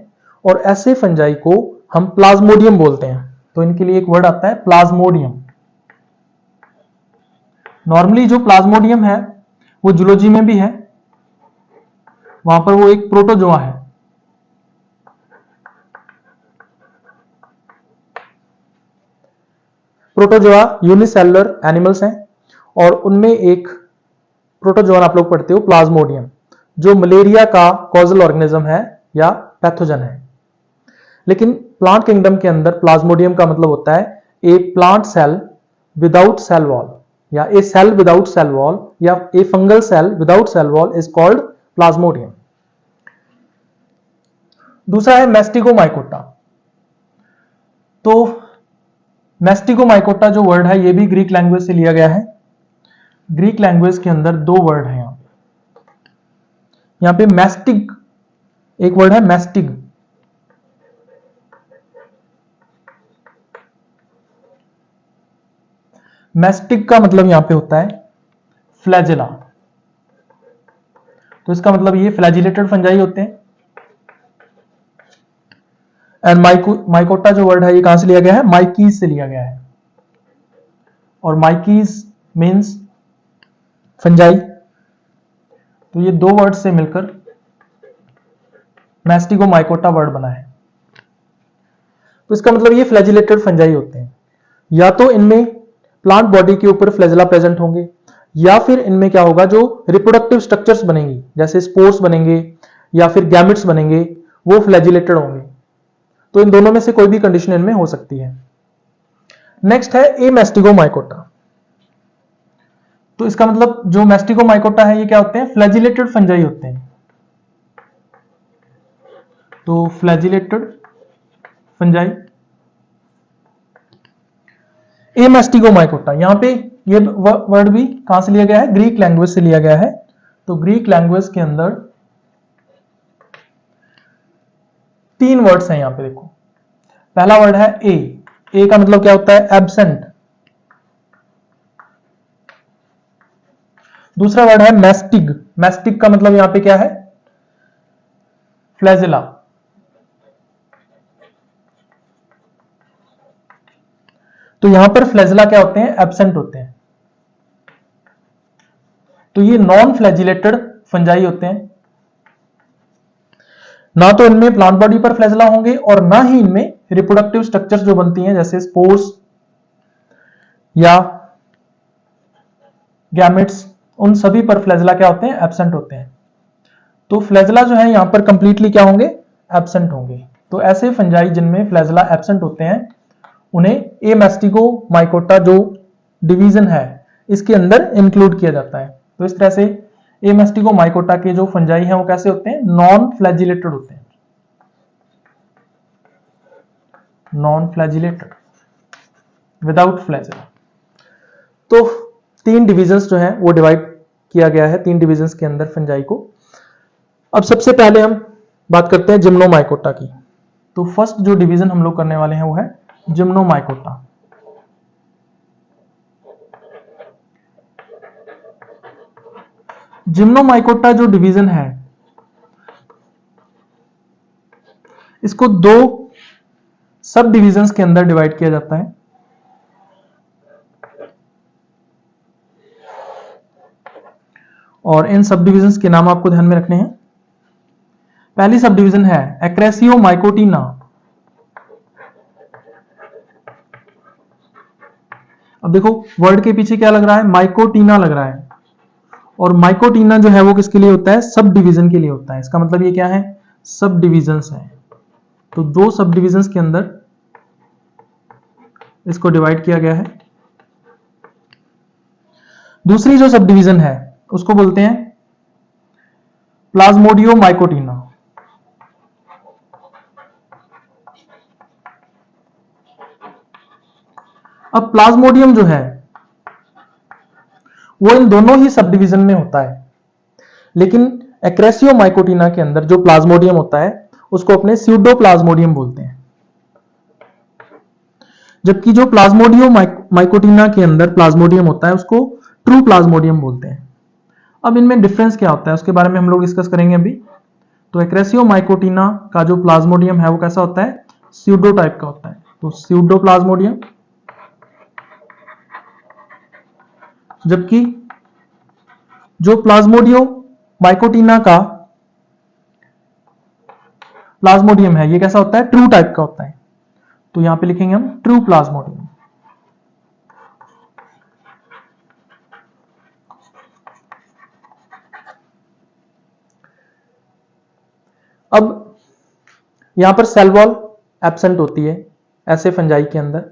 और ऐसे फंजाई को हम प्लाज्मोडियम बोलते हैं। तो इनके लिए एक वर्ड आता है प्लाज्मोडियम। नॉर्मली जो प्लाज्मोडियम है वो जूलॉजी में भी है, वहां पर वो एक प्रोटोजोआ है। प्रोटोजोआ यूनिसेलुलर एनिमल्स हैं, और उनमें एक प्रोटोजोआ आप लोग पढ़ते हो प्लाज्मोडियम, जो मलेरिया का कॉजल ऑर्गेनिज्म है या पैथोजन है। लेकिन प्लांट किंगडम के अंदर प्लाज्मोडियम का मतलब होता है a plant cell without cell wall, या a cell without cell wall, या a fungal cell without cell wall is called plasmodium. दूसरा है मैस्टिगोमाइकोटा। तो मैस्टिगोमाइकोटा जो वर्ड है ये भी ग्रीक लैंग्वेज से लिया गया है। ग्रीक लैंग्वेज के अंदर दो वर्ड है यहां पे मैस्टिग, एक वर्ड है मैस्टिग। मैस्टिग का मतलब यहां पे होता है फ्लैजिला। तो इसका मतलब ये फ्लैजिलेटेड फंजाई होते हैं। एंड माइकोटा जो वर्ड है ये कहां से लिया गया है? माइकीज से लिया गया है, और माइकीज मीन्स फंजाई। तो ये दो वर्ड से मिलकर मैस्टिगोमाइकोटा वर्ड बना है। तो इसका मतलब ये फ्लैजिलेटेड फंजाई होते हैं। या तो इनमें प्लांट बॉडी के ऊपर फ्लैजिला प्रेजेंट होंगे, या फिर इनमें क्या होगा, जो रिप्रोडक्टिव स्ट्रक्चर्स बनेंगी जैसे स्पोर्स बनेंगे या फिर गैमेट्स बनेंगे, वो फ्लैजिलेटेड होंगे। तो इन दोनों में से कोई भी कंडीशन इनमें हो सकती है। नेक्स्ट है एमैस्टिगोमाइकोटा। तो इसका मतलब जो मैस्टिगोमाइकोटा है ये क्या होते हैं? फ्लैजिलेटेड फंजाई होते हैं। तो फ्लैजिलेटेड फंजाई एमैस्टिगोमाइकोटा। यहां पे ये वर्ड भी कहां से लिया गया है? ग्रीक लैंग्वेज से लिया गया है। तो ग्रीक लैंग्वेज के अंदर तीन वर्ड्स हैं यहां पे, देखो। पहला वर्ड है ए का मतलब क्या होता है? एब्सेंट। दूसरा वर्ड है मैस्टिग। मैस्टिग का मतलब यहां पे क्या है? फ्लैजिला। तो यहां पर फ्लैजिला क्या होते हैं? एब्सेंट होते हैं। तो ये नॉन फ्लैजिलेटेड फंजाई होते हैं। ना तो इनमें प्लांट बॉडी पर फ्लैजिला होंगे और ना ही इनमें रिप्रोडक्टिव स्ट्रक्चर्स जो बनती हैं जैसे स्पोर्स या गैमेट्स, उन सभी पर फ्लैजिला क्या होते हैं? एब्सेंट होते हैं। तो फ्लैजिला जो है यहां पर कंप्लीटली क्या होंगे? एब्सेंट होंगे। तो ऐसे फंजाई जिनमें फ्लैजिला एब्सेंट होते हैं उन्हें एमैस्टिगोमाइकोटा जो डिवीजन है इसके अंदर इंक्लूड किया जाता है। तो इस तरह से एमैस्टिगोमाइकोटा के जो फंजाई हैं वो कैसे होते हैं? नॉन फ्लैजिलेटेड होते हैं। Non flagellated, without flagella. तो तीन डिविजन्स जो हैं वो डिवाइड किया गया है तीन डिविजन्स के अंदर फंजाई को। अब सबसे पहले हम बात करते हैं जिम्नोमाइकोटा की। तो फर्स्ट जो डिवीजन हम लोग करने वाले हैं वो है जिम्नोमाइकोटा। जिम्नोमाइकोटा जो डिवीजन है इसको दो सब डिविजन्स के अंदर डिवाइड किया जाता है। और इन सब डिविजन्स के नाम आपको ध्यान में रखने हैं। पहली सब डिविजन है एक्रेसियोमाइकोटिना। अब देखो वर्ड के पीछे क्या लग रहा है? माइकोटिना लग रहा है, और माइकोटिना जो है वो किसके लिए होता है? सब डिवीजन के लिए होता है। इसका मतलब ये क्या है? सब डिविजन्स है। तो दो सब डिविजन्स के अंदर इसको डिवाइड किया गया है। दूसरी जो सब डिवीजन है उसको बोलते हैं प्लाज्मोडियोमाइकोटिना। अब प्लाज्मोडियम जो है वो इन दोनों ही सब डिवीजन में होता है, लेकिन एक्रेसियोमाइकोटिना के अंदर जो प्लाज्मोडियम होता है उसको अपने स्यूडोप्लाज्मोडियम बोलते हैं, जबकि जो प्लाज्मोडियोमाइकोटिना के अंदर प्लाज्मोडियम होता है उसको ट्रू प्लाज्मोडियम बोलते हैं। अब इनमें डिफरेंस क्या होता है उसके बारे में हम लोग डिस्कस करेंगे अभी। तो एक्रेसियोमाइकोटिना का जो प्लाज्मोडियम है वो कैसा होता है, स्यूडो टाइप का होता है। तो स्यूडोप्लाज्मोडियम, जबकि जो प्लाज्मोडियोमाइकोटिना का प्लाज्मोडियम है ये कैसा होता है, ट्रू टाइप का होता है। तो यहां पे लिखेंगे हम ट्रू प्लाज्मोडियम। अब यहां पर सेल वॉल एब्सेंट होती है ऐसे फंजाई के अंदर,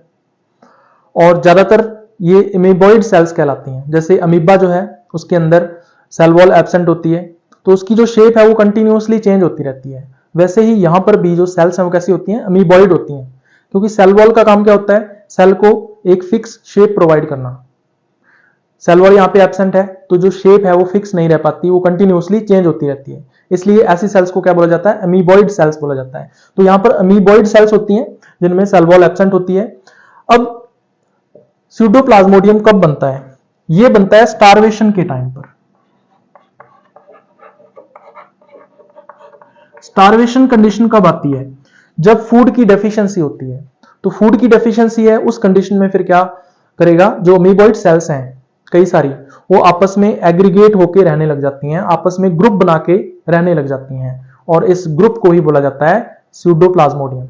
और ज्यादातर ये अमीबॉइड सेल्स कहलाती हैं। जैसे अमीबा जो है उसके अंदर सेल वॉल एब्सेंट होती है तो उसकी जो शेप है वो कंटिन्यूअसली चेंज होती रहती है। वैसे ही यहां पर भी जो सेल्स हैं वो कैसी होती हैं, अमीबॉइड होती हैं, क्योंकि सेल वॉल का काम क्या होता है, सेल को एक फिक्स शेप प्रोवाइड करना। सेल वॉल यहाँ पे एब्सेंट है तो जो शेप है वो फिक्स नहीं रह पाती, वो कंटिन्यूअसली चेंज होती रहती है, इसलिए ऐसी सेल्स को क्या बोला जाता है, अमीबॉइड सेल्स बोला जाता है। तो यहाँ पर अमीबॉइड सेल्स होती हैं जिनमें सेल वॉल एब्सेंट होती है। अब स्यूडोप्लाज्मोडियम कब बनता है, ये बनता है स्टारवेशन के टाइम पर। स्टारवेशन कंडीशन कब आती है, जब फूड की डेफिशिएंसी होती है। तो फूड की डेफिशिएंसी है उस कंडीशन में फिर क्या करेगा, जो अमीबॉइड सेल्स हैं कई सारी, वो आपस में एग्रीगेट होकर रहने लग जाती हैं, आपस में ग्रुप बना के रहने लग जाती हैं, और इस ग्रुप को ही बोला जाता है स्यूडोप्लाज्मोडियम।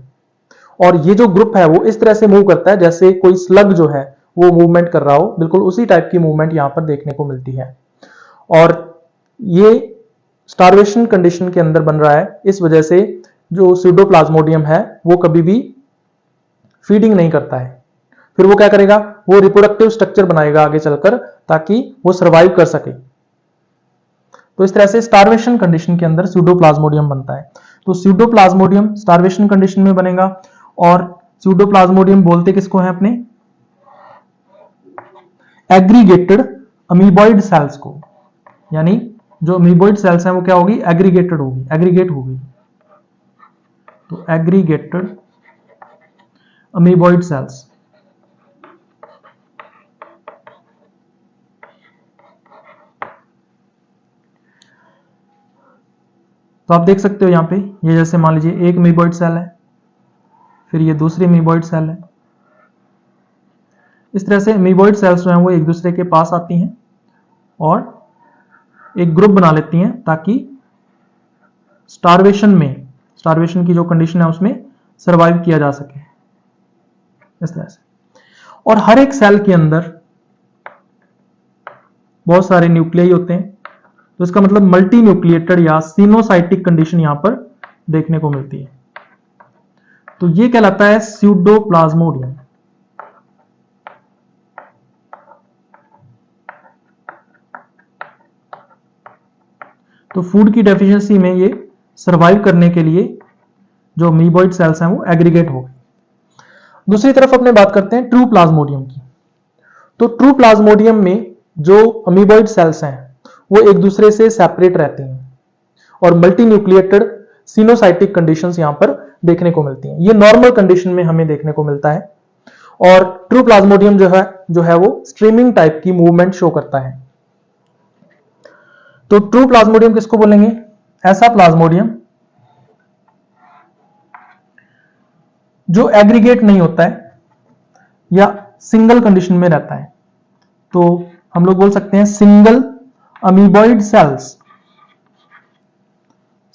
और ये जो ग्रुप है वो इस तरह से मूव करता है जैसे कोई स्लग जो है वो मूवमेंट कर रहा हो, बिल्कुल उसी टाइप की मूवमेंट यहां पर देखने को मिलती है। और ये स्टारवेशन कंडीशन के अंदर बन रहा है, इस वजह से जो स्यूडोप्लाज्मोडियम है वो कभी भी फीडिंग नहीं करता है। फिर वो क्या करेगा, वो रिप्रोडक्टिव स्ट्रक्चर बनाएगा आगे चलकर ताकि वो सर्वाइव कर सके। तो इस तरह से स्टारवेशन कंडीशन के अंदर स्यूडोप्लाज्मोडियम बनता है। तो स्यूडोप्लाज्मोडियम स्टारवेशन कंडीशन में बनेगा, और स्यूडोप्लाज्मोडियम बोलते किसको है अपने, एग्रीगेटेड अमीबॉइड सेल्स को। यानी जो अमीबॉइड सेल्स हैं वो क्या होगी, एग्रीगेटेड होगी, एग्रीगेट होगी। तो एग्रीगेटेड अमीबॉइड सेल्स। तो आप देख सकते हो यहां पे, ये जैसे मान लीजिए एक अमीबॉइड सेल है, फिर ये दूसरी अमीबॉइड सेल है। इस तरह से अमीबॉइड सेल्स जो हैं वो एक दूसरे के पास आती हैं और एक ग्रुप बना लेती हैं ताकि स्टारवेशन की जो कंडीशन है उसमें सरवाइव किया जा सके, इस तरह से। और हर एक सेल के अंदर बहुत सारे न्यूक्लियाई होते हैं, तो इसका मतलब मल्टी न्यूक्लिएटेड या सिनोसाइटिक कंडीशन यहां पर देखने को मिलती है। तो ये कहलाता है स्यूडोप्लाज्मोडियम। तो फूड की डेफिशिएंसी में ये सरवाइव करने के लिए जो अमीबॉइड सेल्स हैं वो एग्रीगेट हो गए। दूसरी तरफ अपने बात करते हैं ट्रू प्लाज्मोडियम की। तो ट्रू प्लाज्मोडियम में जो अमीबॉइड सेल्स हैं वो एक दूसरे से सेपरेट रहती हैं और मल्टी न्यूक्लिएटेड सिनोसाइटिक कंडीशंस यहां पर देखने को मिलती हैं। ये नॉर्मल कंडीशन में हमें देखने को मिलता है। और ट्रू प्लाज्मोडियम जो है वो स्ट्रीमिंग टाइप की मूवमेंट शो करता है। तो ट्रू प्लाज्मोडियम किसको बोलेंगे, ऐसा प्लाज्मोडियम जो एग्रीगेट नहीं होता है या सिंगल कंडीशन में रहता है। तो हम लोग बोल सकते हैं single amoeboid cells,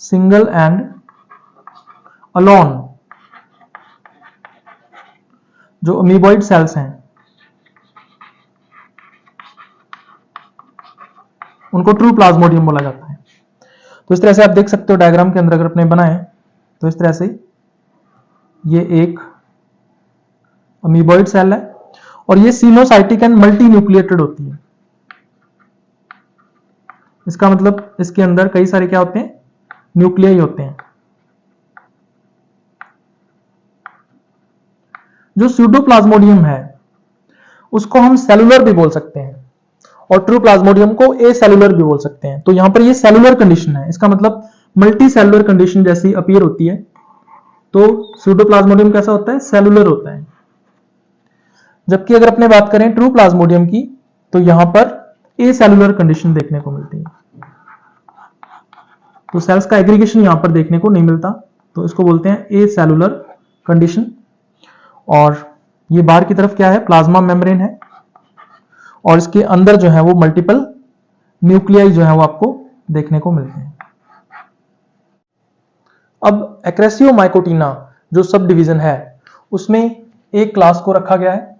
single and alone जो अमीबॉइड सेल्स हैं उनको ट्रू प्लाज्मोडियम बोला जाता है। तो इस तरह से आप देख सकते हो डायग्राम के अंदर अगर अपने बनाए तो इस तरह से ये एक अमीबॉइड सेल है और ये सिनोसाइटिक एंड मल्टी न्यूक्लिएटेड होती है। इसका मतलब इसके अंदर कई सारे क्या होते हैं, न्यूक्लियाई होते हैं। जो स्यूडोप्लाज्मोडियम है उसको हम सेलुलर भी बोल सकते हैं और ट्रू प्लाज्मोडियम को ए सेलुलर भी बोल सकते हैं। तो यहां पर ये सेलुलर कंडीशन है, इसका मतलब मल्टी सेलुलर कंडीशन जैसी अपीयर होती है। तो स्यूडोप्लाज्मोडियम कैसा होता है, सेलुलर होता है। जबकि अगर अपने बात करें ट्रू प्लाज्मोडियम की तो यहां पर ए सेलुलर कंडीशन देखने को मिलती है। तो सेल्स का एग्रीगेशन यहां पर देखने को नहीं मिलता, तो इसको बोलते हैं ए सेलुलर कंडीशन। और ये बाहर की तरफ क्या है, प्लाज्मा मेम्ब्रेन है और इसके अंदर जो है वो मल्टीपल न्यूक्लियाई जो है वो आपको देखने को मिलते हैं। अब एक्रेसियोमाइकोटिना जो सब डिवीजन है उसमें एक क्लास को रखा गया है।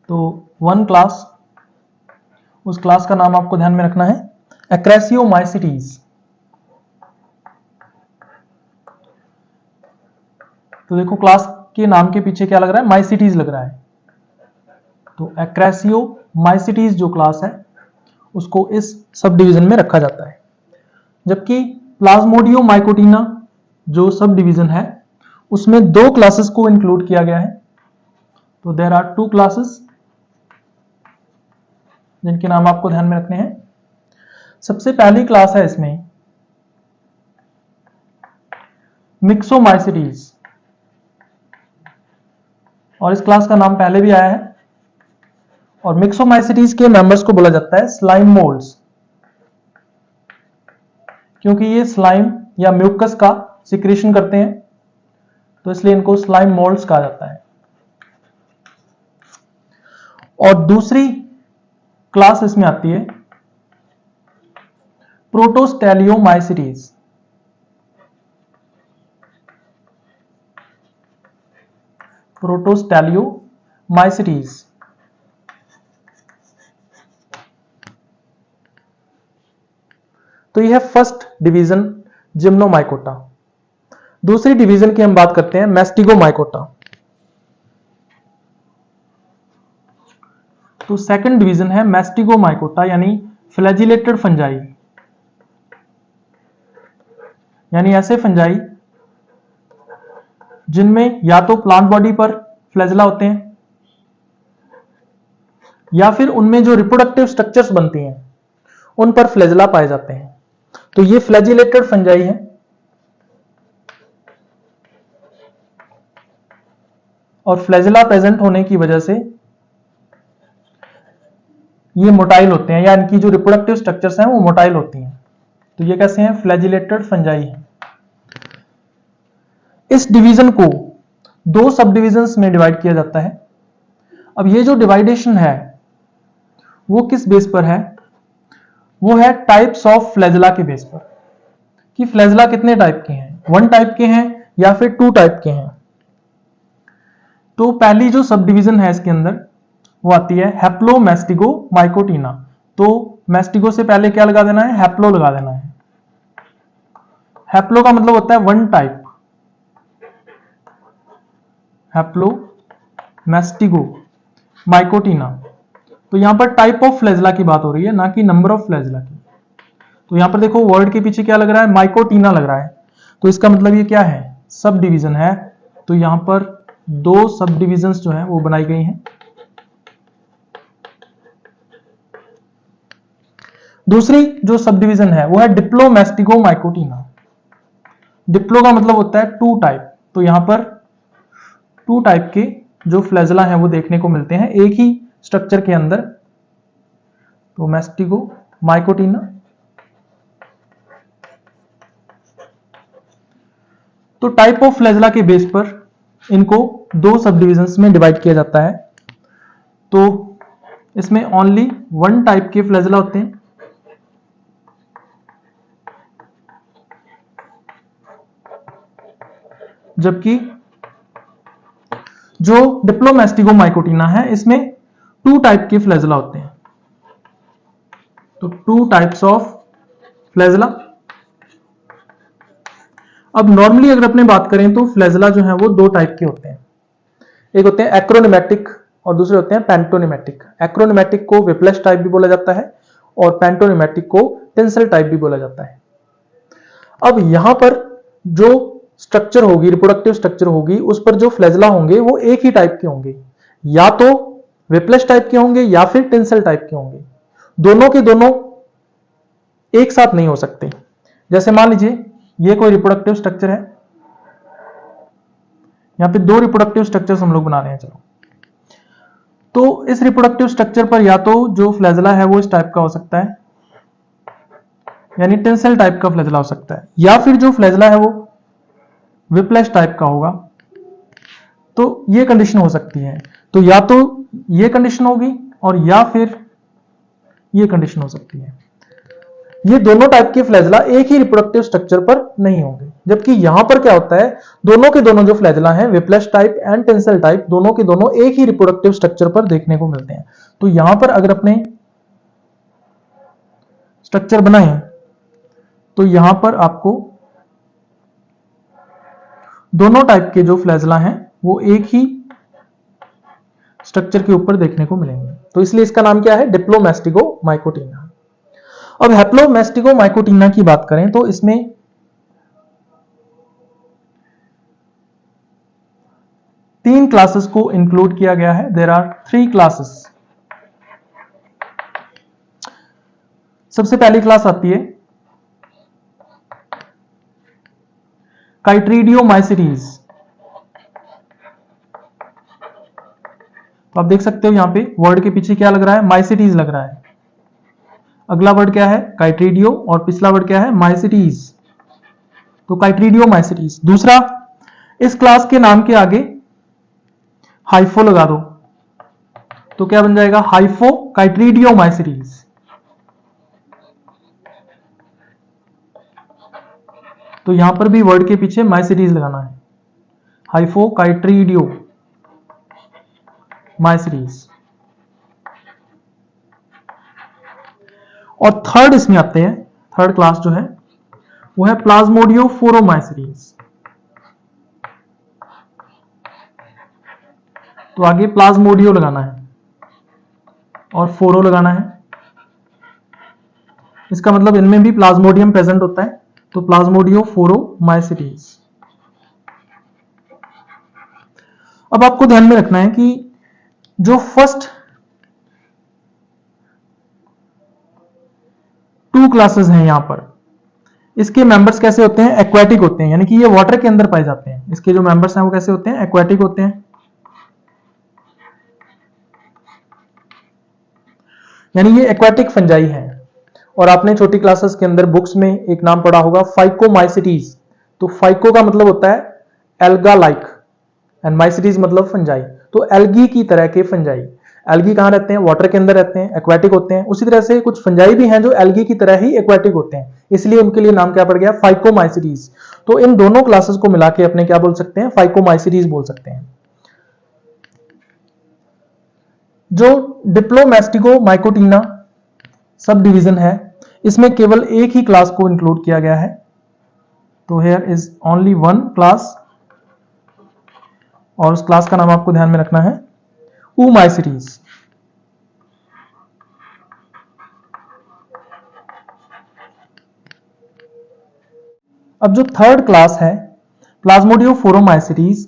तो वन क्लास, उस क्लास का नाम आपको ध्यान में रखना है एक्रेसियोमाइसिटीज। तो देखो क्लास के नाम के पीछे क्या लग रहा है, माइसिटीज लग रहा है। तो एक्रेसियोमाइसिटीज जो क्लास है उसको इस सब डिवीजन में रखा जाता है। जबकि प्लाज्मोडियोमाइकोटिना जो सब डिवीजन है उसमें दो क्लासेस को इंक्लूड किया गया है। तो देयर आर टू क्लासेस जिनके नाम आपको ध्यान में रखने हैं। सबसे पहली क्लास है इसमें मिक्सोमाइसिटीज, और इस क्लास का नाम पहले भी आया है। और मिक्सोमाइसिटीज के मेंबर्स को बोला जाता है स्लाइम मोल्ड्स, क्योंकि ये स्लाइम या म्यूकस का सिक्रीशन करते हैं, तो इसलिए इनको स्लाइम मोल्ड्स कहा जाता है। और दूसरी क्लास इसमें आती है प्रोटोस्टेलियोमाइसिटीज। प्रोटोस्टेलियोमाइसिटीज तो यह है फर्स्ट डिवीजन जिम्नोमाइकोटा। दूसरी डिवीजन की हम बात करते हैं मैस्टिगोमाइकोटा। तो सेकंड डिवीजन है मैस्टिगोमाइकोटा यानी फ्लैजिलेटेड फंजाई, यानी ऐसे फंजाई जिनमें या तो प्लांट बॉडी पर फ्लैजिला होते हैं या फिर उनमें जो रिप्रोडक्टिव स्ट्रक्चर्स बनती हैं उन पर फ्लैजिला पाए जाते हैं। तो ये फ्लैजिलेटेड फंजाई है। और फ्लैजिला प्रेजेंट होने की वजह से ये मोटाइल होते हैं, या इनकी जो रिप्रोडक्टिव स्ट्रक्चर्स हैं वो मोटाइल होती हैं। तो ये कैसे हैं, फ्लैजिलेटेड फंजाई हैं। इस डिवीजन को दो सब डिविजन्स में डिवाइड किया जाता है। अब ये जो डिवाइडेशन है वो किस बेस पर है, वो है टाइप्स ऑफ फ्लैजिला के बेस पर, कि फ्लैजिला कितने टाइप के हैं, वन टाइप के हैं या फिर टू टाइप के हैं। तो पहली जो सब डिवीजन है इसके अंदर वो आती है हैप्लोमैस्टिगोमाइकोटिना। तो मैस्टिगो से पहले क्या लगा देना है, हैप्लो लगा देना है। हैप्लो का मतलब होता है वन टाइप, हैप्लोमैस्टिगोमाइकोटिना। तो यहां पर टाइप ऑफ फ्लैजिला की बात हो रही है, ना कि नंबर ऑफ फ्लैजिला की। तो यहां पर देखो वर्ड के पीछे क्या लग रहा है, माइकोटिना लग रहा है। तो इसका मतलब ये क्या है, सब डिवीजन है। तो यहां पर दो सब डिविजन्स जो है वो बनाई गई हैं। दूसरी जो सब डिवीजन है वो है डिप्लोमैस्टिगोमाइकोटिना। डिप्लो का मतलब होता है टू टाइप। तो यहां पर टू टाइप के जो फ्लैजिला हैं वो देखने को मिलते हैं एक ही स्ट्रक्चर के अंदर। तो मैस्टिगोमाइकोटिना। तो टाइप ऑफ फ्लैजिला के बेस पर इनको दो सब डिविजन्स में डिवाइड किया जाता है। तो इसमें ओनली वन टाइप के फ्लैजिला होते हैं, जबकि जो डिप्लोमैस्टिगोमाइकोटिना है इसमें टू टाइप के फ्लैजिला होते हैं। तो टू टाइप्स ऑफ फ्लैजिला। अब नॉर्मली अगर अपने बात करें तो फ्लैजेला जो है वो दो टाइप के होते हैं, एक होते हैं एक्रोनिमेटिक और दूसरे होते हैं पेंटोनिमेटिक। एक्रोनिमेटिक को विप्लस टाइप भी बोला जाता है और पेंटोनिमेटिक को टेंसल टाइप भी बोला जाता है। अब यहां पर जो स्ट्रक्चर होगी, रिप्रोडक्टिव स्ट्रक्चर होगी, उस पर जो फ्लैजेला होंगे वो एक ही टाइप के होंगे, या तो विप्लस टाइप के होंगे या फिर टेंसल टाइप के होंगे। दोनों के दोनों एक साथ नहीं हो सकते। जैसे मान लीजिए ये कोई रिप्रोडक्टिव स्ट्रक्चर है, यहां पे दो रिप्रोडक्टिव स्ट्रक्चर्स हम लोग बना रहे हैं। चलो, तो इस रिप्रोडक्टिव स्ट्रक्चर पर या तो जो फ्लैजेला है वो इस टाइप का हो सकता है, यानी टेंसल टाइप का फ्लैजेला हो सकता है, या फिर जो फ्लैजेला है वो विप्लस टाइप का होगा। तो ये कंडीशन हो सकती है, तो या तो ये कंडीशन होगी और या फिर ये कंडीशन हो सकती है। ये दोनों टाइप के फ्लैजेला एक ही रिप्रोडक्टिव स्ट्रक्चर पर नहीं होंगे, जबकि यहां पर क्या होता है, दोनों के दोनों जो फ्लैजेला हैं, विप्लस टाइप एंड टेंसल टाइप, दोनों के दोनों एक ही रिप्रोडक्टिव स्ट्रक्चर पर देखने को मिलते हैं। तो यहां पर अगर अपने स्ट्रक्चर बनाए तो यहां पर आपको दोनों टाइप के जो फ्लैजेला हैं वो एक ही स्ट्रक्चर के ऊपर देखने को मिलेंगे। तो इसलिए इसका नाम क्या है, डिप्लोमास्टिगोमाइकोटिना। अब हैप्लोमास्टिगोमाइकोटिना की बात करें तो इसमें तीन क्लासेस को इंक्लूड किया गया है। There are 3 classes. सबसे पहली क्लास आती है काइट्रीडियोमाइसीटीज। तो आप देख सकते हो यहां पे वर्ड के पीछे क्या लग रहा है, माइसीटीज लग रहा है। अगला वर्ड क्या है, काइट्रीडियो, और पिछला वर्ड क्या है, माइसीटीज। तो काइट्रीडियोमाइसीटीज। दूसरा, इस क्लास के नाम के आगे हाइफो लगा दो तो क्या बन जाएगा, हाइफो काइट्रीडियोमाइसीटीज। तो यहां पर भी वर्ड के पीछे माइसीटीज लगाना है, हाइफो काइट्रीडियो माइसीटीज। और थर्ड इसमें आते हैं, थर्ड क्लास जो है वो है प्लाज्मोडियोफोरोमाइसीटीज। तो आगे प्लाज्मोडियो लगाना है और फोरो लगाना है। इसका मतलब इनमें भी प्लाज्मोडियम प्रेजेंट होता है, तो प्लाज्मोडियोफोरोमाइसीटीज। अब आपको ध्यान में रखना है कि जो फर्स्ट 2 क्लासेस हैं यहां पर, इसके मेंबर्स कैसे होते हैं, एक्वेटिक होते हैं, यानी कि ये वाटर के अंदर पाए जाते हैं। इसके जो मेंबर्स हैं वो कैसे होते हैं, एक्वेटिक होते हैं, यानी ये एक्वेटिक फंजाई हैं। और आपने छोटी क्लासेस के अंदर बुक्स में एक नाम पढ़ा होगा, फाइकोमाइसीटीज। तो फाइको का मतलब होता है एल्गा लाइक एंड माइसीटीज मतलब फंजाई। तो एल्गी की तरह के फंजाई। एल्गी कहां रहते हैं, वाटर के अंदर रहते हैं, एक्वेटिक होते हैं। उसी तरह से कुछ फंजाई भी हैं जो एल्गी की तरह ही एक्वेटिक होते हैं, इसलिए उनके लिए नाम क्या पड़ गया, फाइकोमाइसीटीज। तो इन दोनों क्लासेस को मिला के अपने क्या बोल सकते हैं, फाइकोमाइसीटीज बोल सकते हैं। जो डिप्लोमास्टिगोमाइकोटिना सब डिवीजन है, इसमें केवल एक ही क्लास को इंक्लूड किया गया है। तो हियर इज ओनली 1 क्लास, और उस क्लास का नाम आपको ध्यान में रखना है, oomaicetys। अब जो थर्ड क्लास है प्लाज्मोडियोफोरोमाइसीटीज,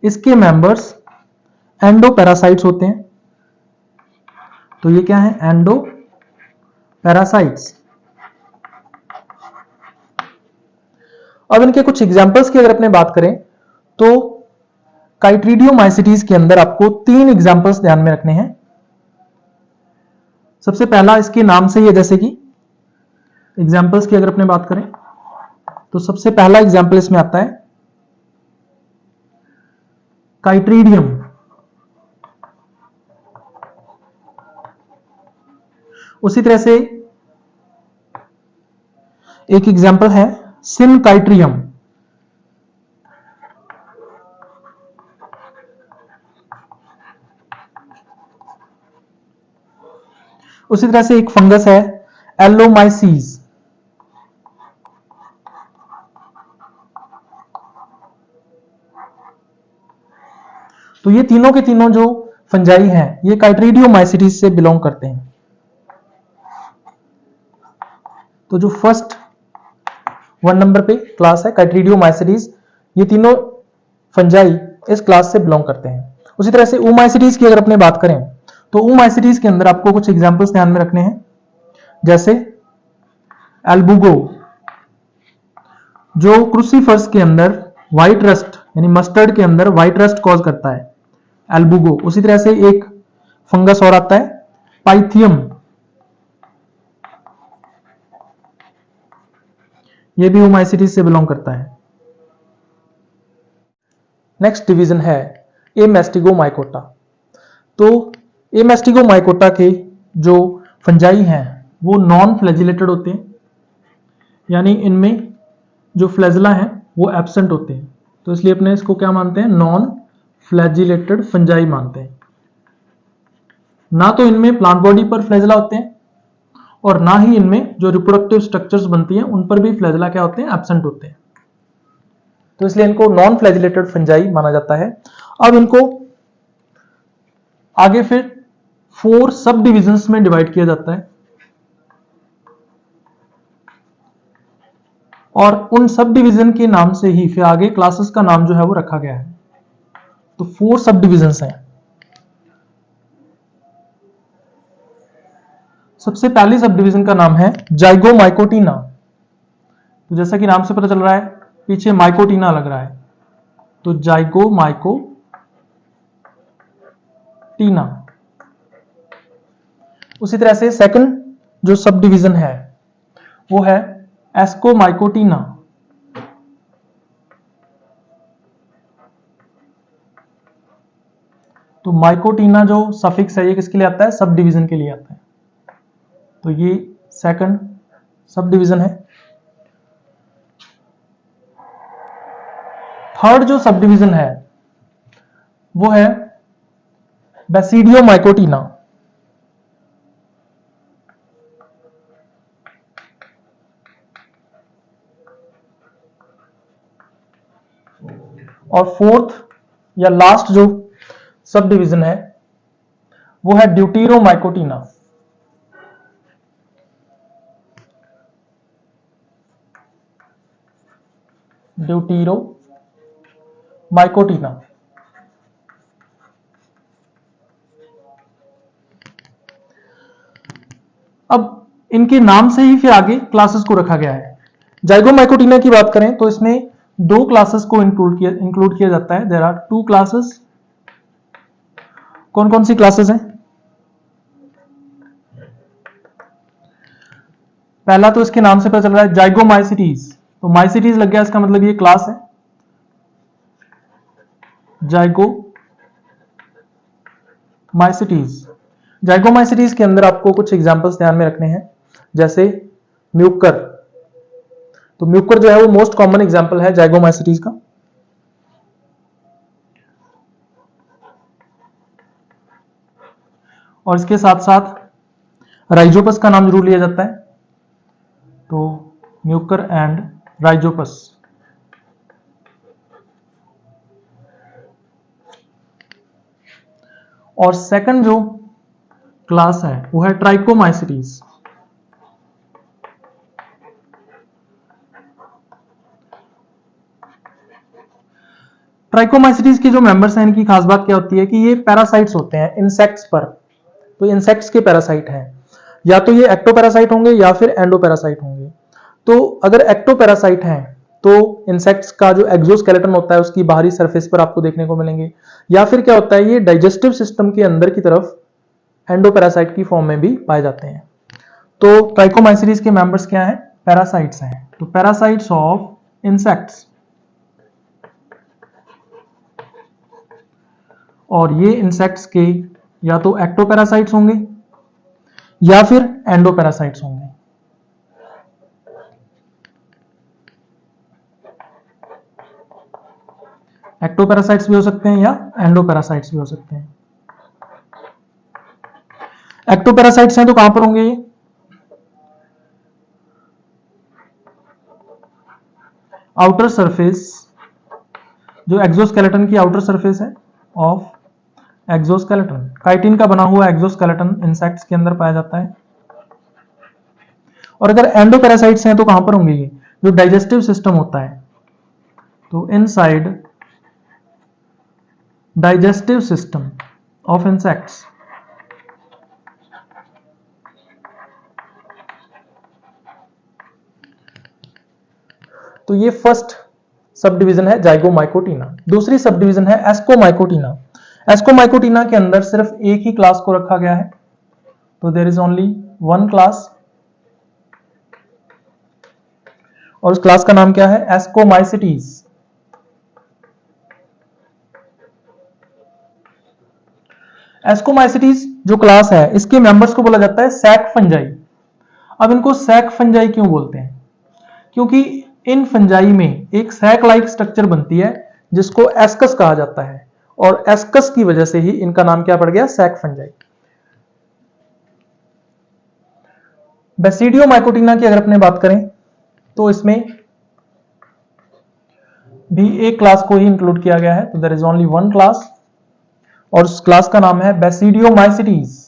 इसके मेंबर्स एंडोपैरासाइट्स होते हैं। तो ये क्या है, एंडोपैरासाइट्स। अब इनके कुछ एग्जांपल्स की अगर अपने बात करें तो काइट्रीडियोमाइसीटीज के अंदर आपको 3 एग्जांपल्स ध्यान में रखने हैं। सबसे पहला इसके नाम से ही है, जैसे कि एग्जांपल्स की अगर अपने बात करें तो सबसे पहला एग्जांपल इसमें आता है काइट्रीडियम। उसी तरह से एक एग्जांपल है सिनकाइट्रियम। उसी तरह से एक फंगस है एलोमाइसीज। तो ये तीनों के तीनों जो फंजाई हैं ये काइट्रीडियोमाइसीटीज से बिलोंग करते हैं। तो जो फर्स्ट 1 नंबर पे क्लास है काइट्रीडियोमाइसीटीज, ये तीनों फंजाई इस क्लास से बिलोंग करते हैं। उसी तरह से ओमाइसीटीज की अगर अपने बात करें तो ओमाइसीटीज के अंदर आपको कुछ एग्जांपल्स ध्यान में रखने हैं, जैसे एल्बुगो जो क्रूसीफर्स के अंदर व्हाइट रस्ट यानी मस्टर्ड के अंदर व्हाइट रस्ट कॉज करता है, एल्बुगो। उसी तरह से एक फंगस और आता है पाइथियम, ये भी ओमाइसीटीज से बिलोंग करता है। नेक्स्ट डिवीजन है एमेस्टिगोमाइकोटा। तो एमेस्टिगोमाइकोटा के जो फंजाई हैं वो नॉन फ्लैजिलेटेड होते हैं, यानी इनमें जो फ्लैजिला हैं वो एब्सेंट होते हैं, तो इसलिए अपने इसको क्या मानते हैं, नॉन फ्लैजिलेटेड फंजाई मानते हैं। ना तो इनमें प्लांट बॉडी पर फ्लैजिला होते हैं और ना ही इनमें जो रिप्रोडक्टिव स्ट्रक्चर्स बनती हैं उन पर भी फ्लैजिला क्या होते हैं, एब्सेंट होते हैं, तो इसलिए इनको नॉन फ्लैजिलेटेड फंजाई माना जाता है। अब इनको आगे फिर 4 सब डिविजन्स में डिवाइड किया जाता है और उन सब डिवीजन के नाम से ही फिर आगे क्लासेस का नाम जो है वो रखा गया है। तो 4 सब डिविजन्स हैं। सबसे पहली सब डिवीजन का नाम है जाइगोमाइकोटिना। तो जैसा कि नाम से पता चल रहा है पीछे माइकोटिना लग रहा है, तो जाइगोमाइकोटिना। उसी तरह से सेकंड जो सब डिवीजन है वो है एस्कोमाइकोटिना। तो माइकोटिना जो सफिक्स है ये किसके लिए आता है, सब डिवीजन के लिए आता है, तो ये सेकंड सब डिवीजन है। थर्ड जो सब डिवीजन है वो है बेसिडियोमाइकोटिना। और फोर्थ या लास्ट जो सब डिवीजन है वो है ड्यूटीरोमाइकोटिना। ड्यूटीरोमाइकोटिना। अब इनके नाम से ही फिर आगे क्लासेस को रखा गया है। जाइगोमाइकोटिना की बात करें तो इसमें 2 क्लासेस को इंक्लूड किया जाता है। There are 2 classes. कौन कौन सी क्लासेस हैं? पहला तो इसके नाम से पता चल रहा है जाइगोमाइसीटीज, तो माइसीटीज लग गया, इसका मतलब ये क्लास है जाइगोमाइसीटीज। जाइगोमाइसीटीज के अंदर आपको कुछ एग्जांपल्स ध्यान में रखने हैं, जैसे म्यूकर। तो म्यूकर जो है वो मोस्ट कॉमन एग्जांपल है जाइगोमाइसीटीज का। और इसके साथ साथ राइजोपस का नाम जरूर लिया जाता है, तो म्यूकर एंड राइजोपस। और सेकंड जो क्लास है वो है ट्राइकोमाइसीटीज। ट्राइकोमाइसीटीज के जो मेंबर्स हैं इनकी खास बात क्या होती है कि ये पैरासाइट्स होते हैं इंसेक्ट्स पर। तो इंसेक्ट्स के पैरासाइट हैं, या तो ये एक्टोपैरासाइट होंगे या फिर एंडोपैरासाइट होंगे। तो अगर एक्टोपैरासाइट हैं तो इंसेक्ट्स का जो एक्सोस्केलेटन होता है उसकी बाहरी सरफेस पर आपको देखने को मिलेंगे, या फिर क्या होता है ये डाइजेस्टिव सिस्टम के अंदर की तरफ एंडोपैरासाइट की फॉर्म में भी पाए जाते हैं। तो ट्राइकोमाइसीटीज के मेंबर्स क्या हैं? पैरासाइट्स हैं। तो पैरासाइट्स ऑफ इंसेक्ट्स, और ये इंसेक्ट्स के या तो एक्टोपैरासाइट्स होंगे या फिर एंडोपैरासाइट्स होंगे। एक्टोपैरासाइट्स भी हो सकते हैं या एंडोपैरासाइट्स भी हो सकते हैं। एक्टोपैरासाइट्स हैं तो कहां पर होंगे? ये आउटर सरफेस, जो एक्सोस्केलेटन की आउटर सरफेस है ऑफ एक्सोस्केलेटन, काइटिन का बना हुआ एक्सोस्केलेटन इंसेक्ट्स के अंदर पाया जाता है। और अगर एंडोपैरासाइट्स हैं तो कहां पर होंगे? ये जो डाइजेस्टिव सिस्टम होता है, तो inside digestive system of insects. तो ये फर्स्ट सब डिवीजन है जाइगोमाइकोटिना। दूसरी सब डिवीजन है एस्कोमाइकोटिना। एस्कोमाइकोटिना के अंदर सिर्फ एक ही क्लास को रखा गया है, तो there is only one class, और उस क्लास का नाम क्या है? एस्कोमाइसिटीज। एस्कोमाइसिटीज जो क्लास है, इसके मेंबर्स को बोला जाता है सैक फंजाई। अब इनको सैक फंजाई क्यों बोलते हैं? क्योंकि इन फंजाई में एक सैक लाइक स्ट्रक्चर बनती है जिसको एस्कस कहा जाता है, और एस्कस की वजह से ही इनका नाम क्या पड़ गया? Sac fungi. बेसिडियोमाइकोटिना की अगर अपने बात करें तो इसमें भी एक क्लास को ही इंक्लूड किया गया है, तो there is only one class, और उस क्लास का नाम है बेसिडियोमाइसिटीज।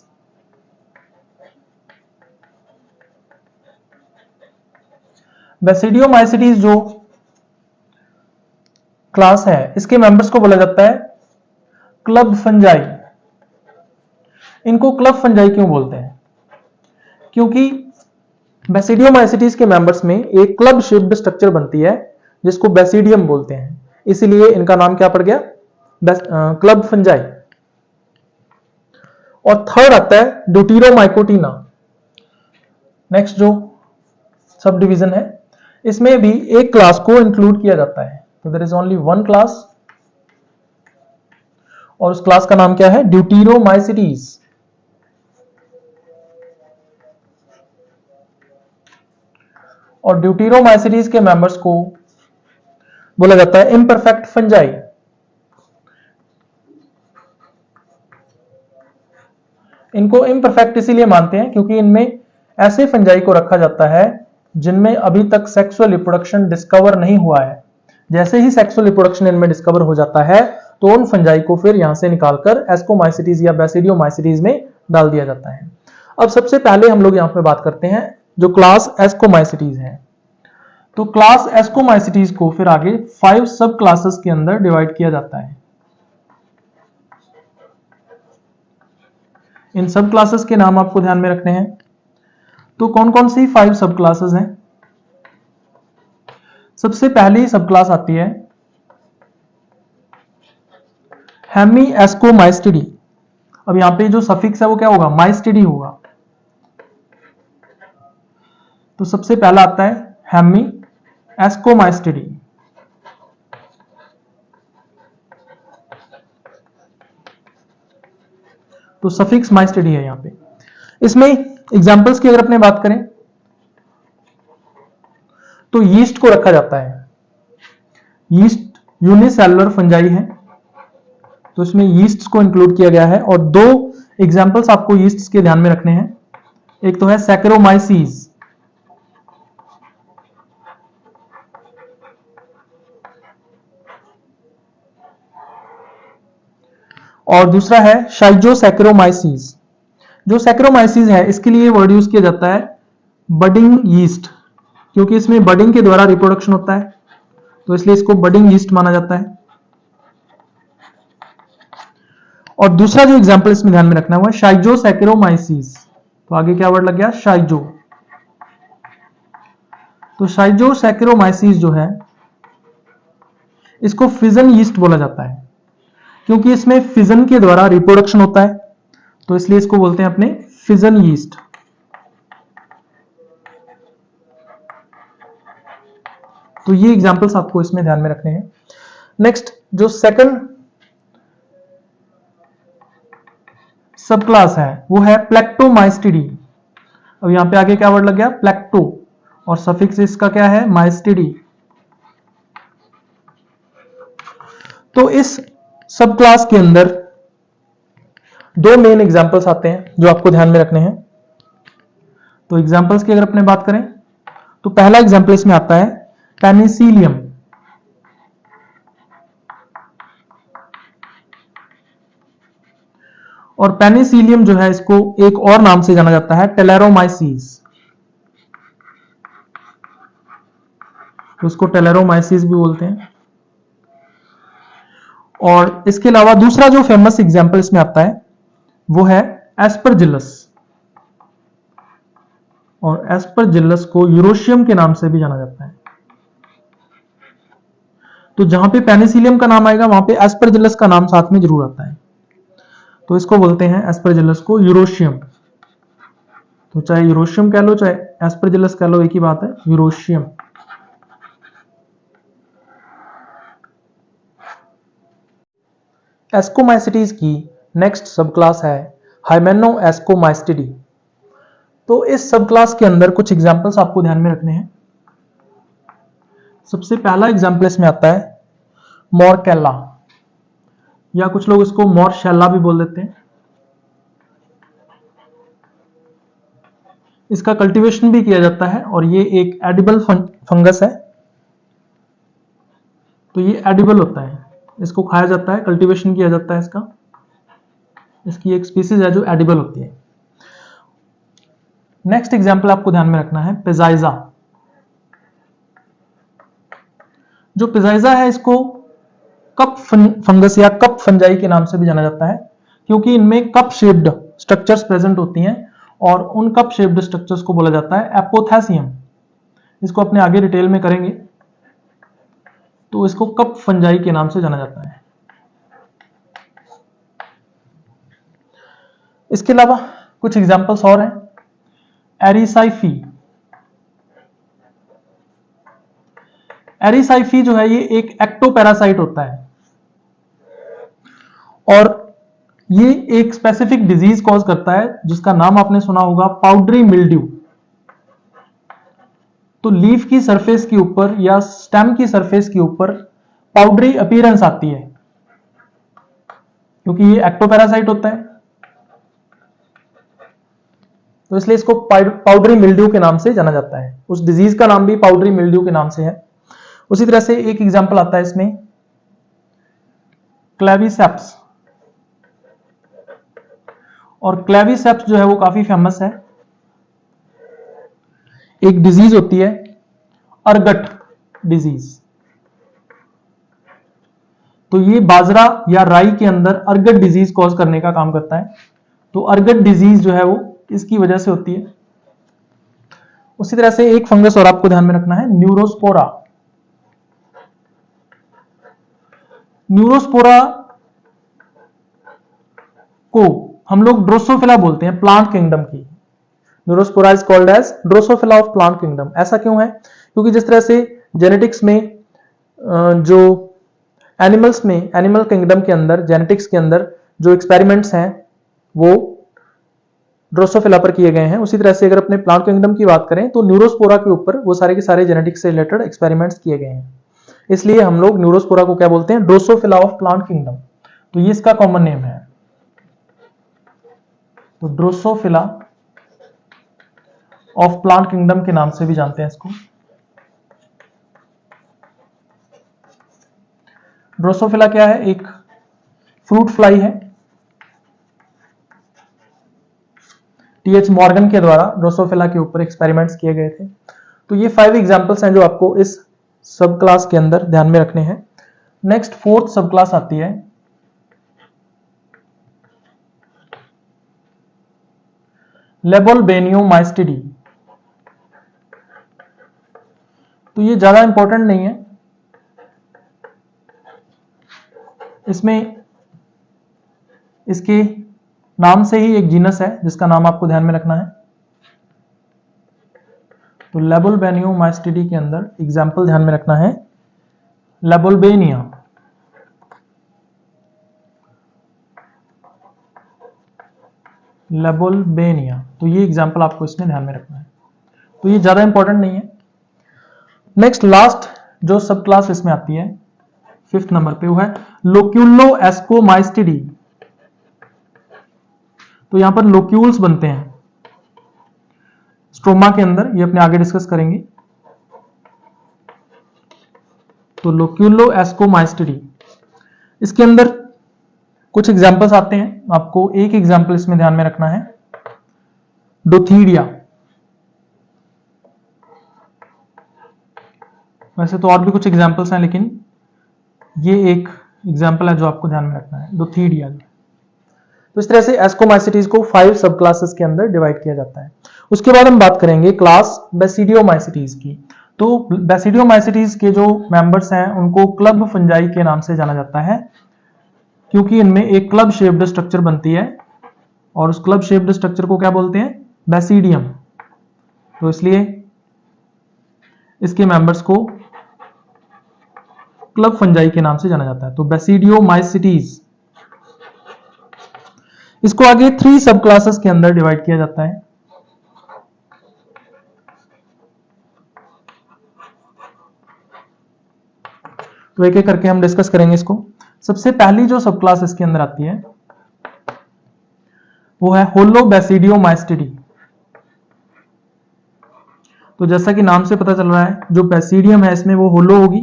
बेसिडियोमाइसिटीज जो क्लास है, इसके मेंबर्स को बोला जाता है क्लब फंजाई। इनको क्लब फंजाई क्यों बोलते हैं? क्योंकि बेसिडियोमाइसिटीज के मेंबर्स में एक क्लब शेप्ड स्ट्रक्चर बनती है जिसको बेसिडियम बोलते हैं, इसीलिए इनका नाम क्या पड़ गया? Club fungi. और थर्ड आता है ड्यूटेरोमाइकोटिना। नेक्स्ट जो सब डिवीजन है, इसमें भी एक क्लास को इंक्लूड किया जाता है, तो there is only one class, और उस क्लास का नाम क्या है? ड्यूटेरोमाइसिटीज। और ड्यूटेरोमाइसिटीज के मेंबर्स को बोला जाता है इम्परफेक्ट फंजाई। इनको इम्परफेक्ट इसीलिए मानते हैं क्योंकि इनमें ऐसे फंजाई को रखा जाता है जिनमें अभी तक सेक्सुअल रिप्रोडक्शन डिस्कवर नहीं हुआ है। जैसे ही सेक्सुअल रिप्रोडक्शन इनमें डिस्कवर हो जाता है तो उन फंजाई को फिर यहां से निकालकर एस्कोमाइसिटीज या बेसिडियोमाइसिटीज में डाल दिया जाता है। अब सबसे पहले हम लोग यहां पे बात करते हैं जो क्लास एस्कोमाइसिटीज है। तो क्लास एस्कोमाइसिटीज को फिर आगे 5 सब क्लासेस के अंदर डिवाइड किया जाता है। इन सब क्लासेस के नाम आपको ध्यान में रखने हैं। तो कौन कौन सी 5 सब क्लासेस हैं? सबसे पहली सब क्लास आती है हेमी एस्कोमाइस्टिडी। अब यहां पे जो सफिक्स है वो क्या होगा? माइस्टिडी होगा। तो सबसे पहला आता है हेमी एस्कोमाइस्टिडी। तो सफिक्स माइस्टिडी है यहां पे। इसमें एग्जांपल्स की अगर अपने बात करें तो यीस्ट को रखा जाता है। यीस्ट यूनिसेलुलर फंजाई है, तो इसमें यीस्ट को इंक्लूड किया गया है। और 2 एग्जांपल्स आपको यीस्ट के ध्यान में रखने हैं। एक तो है सैकेरोमाइसीज, और दूसरा है शाइजोसैकेरोमाइसीज। जो सैकेरोमाइसीज है इसके लिए वर्ड यूज किया जाता है बडिंग यीस्ट, क्योंकि इसमें बडिंग के द्वारा रिप्रोडक्शन होता है, तो इसलिए इसको बडिंग यीस्ट माना जाता है। और दूसरा जो एग्जांपल इसमें ध्यान में रखना हुआ है शाइजोसैकेरोमाइसीज। तो आगे क्या वर्ड लग गया? शाइजो। तो शाइजोसैकेरोमाइसीज जो है इसको फिजन यीस्ट बोला जाता है, क्योंकि इसमें फिजन के द्वारा रिप्रोडक्शन होता है, तो इसलिए इसको बोलते हैं अपने फिजन यीस्ट। तो ये एग्जांपल्स आपको इसमें ध्यान में रखने हैं। नेक्स्ट जो सेकंड सब क्लास है वो है प्लेक्टोमाइस्टिडी। अब यहां पे आगे क्या वर्ड लग गया? प्लेक्टो, और सफिक्स इसका क्या है? माइस्टिडी। तो इस सब क्लास के अंदर 2 मेन एग्जांपल्स आते हैं जो आपको ध्यान में रखने हैं। तो एग्जांपल्स की अगर अपने बात करें तो पहला एग्जांपल इसमें आता है पेनिसिलियम। और पेनिसिलियम जो है इसको एक और नाम से जाना जाता है टेलेरोमाइसीस, तो इसको टेलेरोमाइसीस भी बोलते हैं। और इसके अलावा दूसरा जो फेमस एग्जाम्पल इसमें आता है वो है एस्परजिलस, और एस्परजिलस को यूरोशियम के नाम से भी जाना जाता है। तो जहां पे पेनिसिलियम का नाम आएगा वहां पे एस्परजिलस का नाम साथ में जरूर आता है, तो इसको बोलते हैं एस्परजिलस को यूरोशियम। तो चाहे यूरोशियम कह लो चाहे एस्परजिलस कह लो, एक ही बात है, यूरोशियम। एस्कोमाइसिटीज की नेक्स्ट सब क्लास है हाइमेनोएस्कोमाइस्टिडी। तो इस सब क्लास के अंदर कुछ एग्जांपल्स आपको ध्यान में रखने हैं। सबसे पहला एग्जांपल इसमें आता है मोरकेला, या कुछ लोग इसको मोरशेला भी बोल देते हैं। इसका कल्टीवेशन भी किया जाता है और ये एक एडिबल फंगस है, तो ये एडिबल होता है, इसको खाया जाता है, कल्टीवेशन किया जाता है इसका। इसकी एक स्पीसीज है जो एडिबल होती है। नेक्स्ट एग्जांपल आपको ध्यान में रखना है पेजाइजा। जो पेजाइजा है इसको कप फंगस या कप फंजाई के नाम से भी जाना जाता है, क्योंकि इनमें कप शेप्ड स्ट्रक्चर्स प्रेजेंट होती हैं और उन कप शेप्ड स्ट्रक्चर्स को बोला जाता है एपोथेसियम। इसको अपने आगे डिटेल में करेंगे, तो इसको कप फंजाई के नाम से जाना जाता है। इसके अलावा कुछ एग्जांपल्स और हैं। एरिसाइफी, एरिसाइफी जो है ये एक एक्टोपैरासाइट होता है और ये एक स्पेसिफिक डिजीज कॉज करता है जिसका नाम आपने सुना होगा पाउडरी मिल्ड्यू। तो लीफ की सरफेस के ऊपर या स्टेम की सरफेस के ऊपर पाउडरी अपीयरेंस आती है, क्योंकि ये एक्टोपैरासाइट होता है, तो इसलिए इसको पाउडरी मिल्ड्यू के नाम से जाना जाता है। उस डिजीज का नाम भी पाउडरी मिल्ड्यू के नाम से है। उसी तरह से एक एग्जांपल आता है इसमें क्लेविसेप्स, और क्लेविसेप्स जो है वो काफी फेमस है। एक डिजीज होती है अर्गट डिजीज, तो ये बाजरा या राई के अंदर अर्गट डिजीज कॉज करने का काम करता है। तो अर्गट डिजीज जो है वो इसकी वजह से होती है। उसी तरह से एक फंगस और आपको ध्यान में रखना है न्यूरोस्पोरा। न्यूरोस्पोरा को हम लोग ड्रोसोफिला बोलते हैं, प्लांट किंगडम की। Neurospora is called as Drosophila of plant kingdom. ऐसा क्यों है? क्योंकि जिस तरह से जेनेटिक्स में जो एनिमल्स में, एनिमल किंगडम के अंदर, जेनेटिक्स के अंदर जो एक्सपेरिमेंट्स हैं वो ड्रोसोफिला पर किए गए हैं, उसी तरह से अगर अपने प्लांट किंगडम की बात करें तो न्यूरोस्पोरा के ऊपर वो सारे के सारे जेनेटिक्स से रिलेटेड एक्सपेरिमेंट्स किए गए हैं। इसलिए हम लोग न्यूरोस्पोरा को क्या बोलते हैं? Drosophila of plant kingdom. तो ये इसका कॉमन नेम है, तो ड्रोसोफिला ऑफ प्लांट किंगडम के नाम से भी जानते हैं इसको। ड्रोसोफिला क्या है? एक फ्रूट फ्लाई है। टीएच मॉर्गन के द्वारा ड्रोसोफिला के ऊपर एक्सपेरिमेंट्स किए गए थे। तो ये 5 एग्जांपल्स हैं जो आपको इस सब क्लास के अंदर ध्यान में रखने हैं। नेक्स्ट 4th सब क्लास आती है लेबोल्बेनियोमाइस्टिडी। तो ये ज्यादा इंपॉर्टेंट नहीं है, इसमें इसके नाम से ही एक जीनस है जिसका नाम आपको ध्यान में रखना है। तो लेबोल्बेनियोमाइस्टिडी के अंदर एग्जाम्पल ध्यान में रखना है लेबोल्बेनिया, लेबोल्बेनिया। तो ये एग्जाम्पल आपको इसमें ध्यान में रखना है, तो ये ज्यादा इंपॉर्टेंट नहीं है। नेक्स्ट लास्ट जो सब क्लास इसमें आती है 5th नंबर पे, वो है लोक्यूलो एस्कोमाइस्टिडी। तो यहां पर लोक्यूल्स बनते हैं स्ट्रोमा के अंदर, ये अपने आगे डिस्कस करेंगे। तो लोक्यूलो एस्कोमाइस्टिडी, इसके अंदर कुछ एग्जाम्पल्स आते हैं, आपको एक एग्जाम्पल इसमें ध्यान में रखना है, डोथीडिया। वैसे तो और भी कुछ एग्जाम्पल्स हैं, लेकिन ये एक एग्जाम्पल है जो आपको ध्यान में रखना है, डोथीडिया। तो इस तरह से एस्कोमाइसिटीज को 5 सब क्लासेस के अंदर डिवाइड किया जाता है। उसके बाद हम बात करेंगे क्लास बेसिडियोमाइसिटीज की। तो बेसिडियोमाइसिटीज के जो मेंबर्स हैं उनको क्लब फंजाई के नाम से जाना जाता है, क्योंकि इनमें एक क्लब शेप्ड स्ट्रक्चर बनती है, और उस क्लब शेप्ड स्ट्रक्चर को क्या बोलते हैं, बेसिडियम। तो इसलिए इसके मेंबर्स को क्लब फंजाई के नाम से जाना जाता है। तो बेसिडियोमाइसिटीज, इसको आगे 3 सब क्लासेस के अंदर डिवाइड किया जाता है। तो एक एक करके हम डिस्कस करेंगे इसको। सबसे पहली जो सब क्लास इसके अंदर आती है वो है होलोबैसिडियोमाइस्टिडी। तो जैसा कि नाम से पता चल रहा है, जो बैसिडियम है इसमें वो होलो होगी,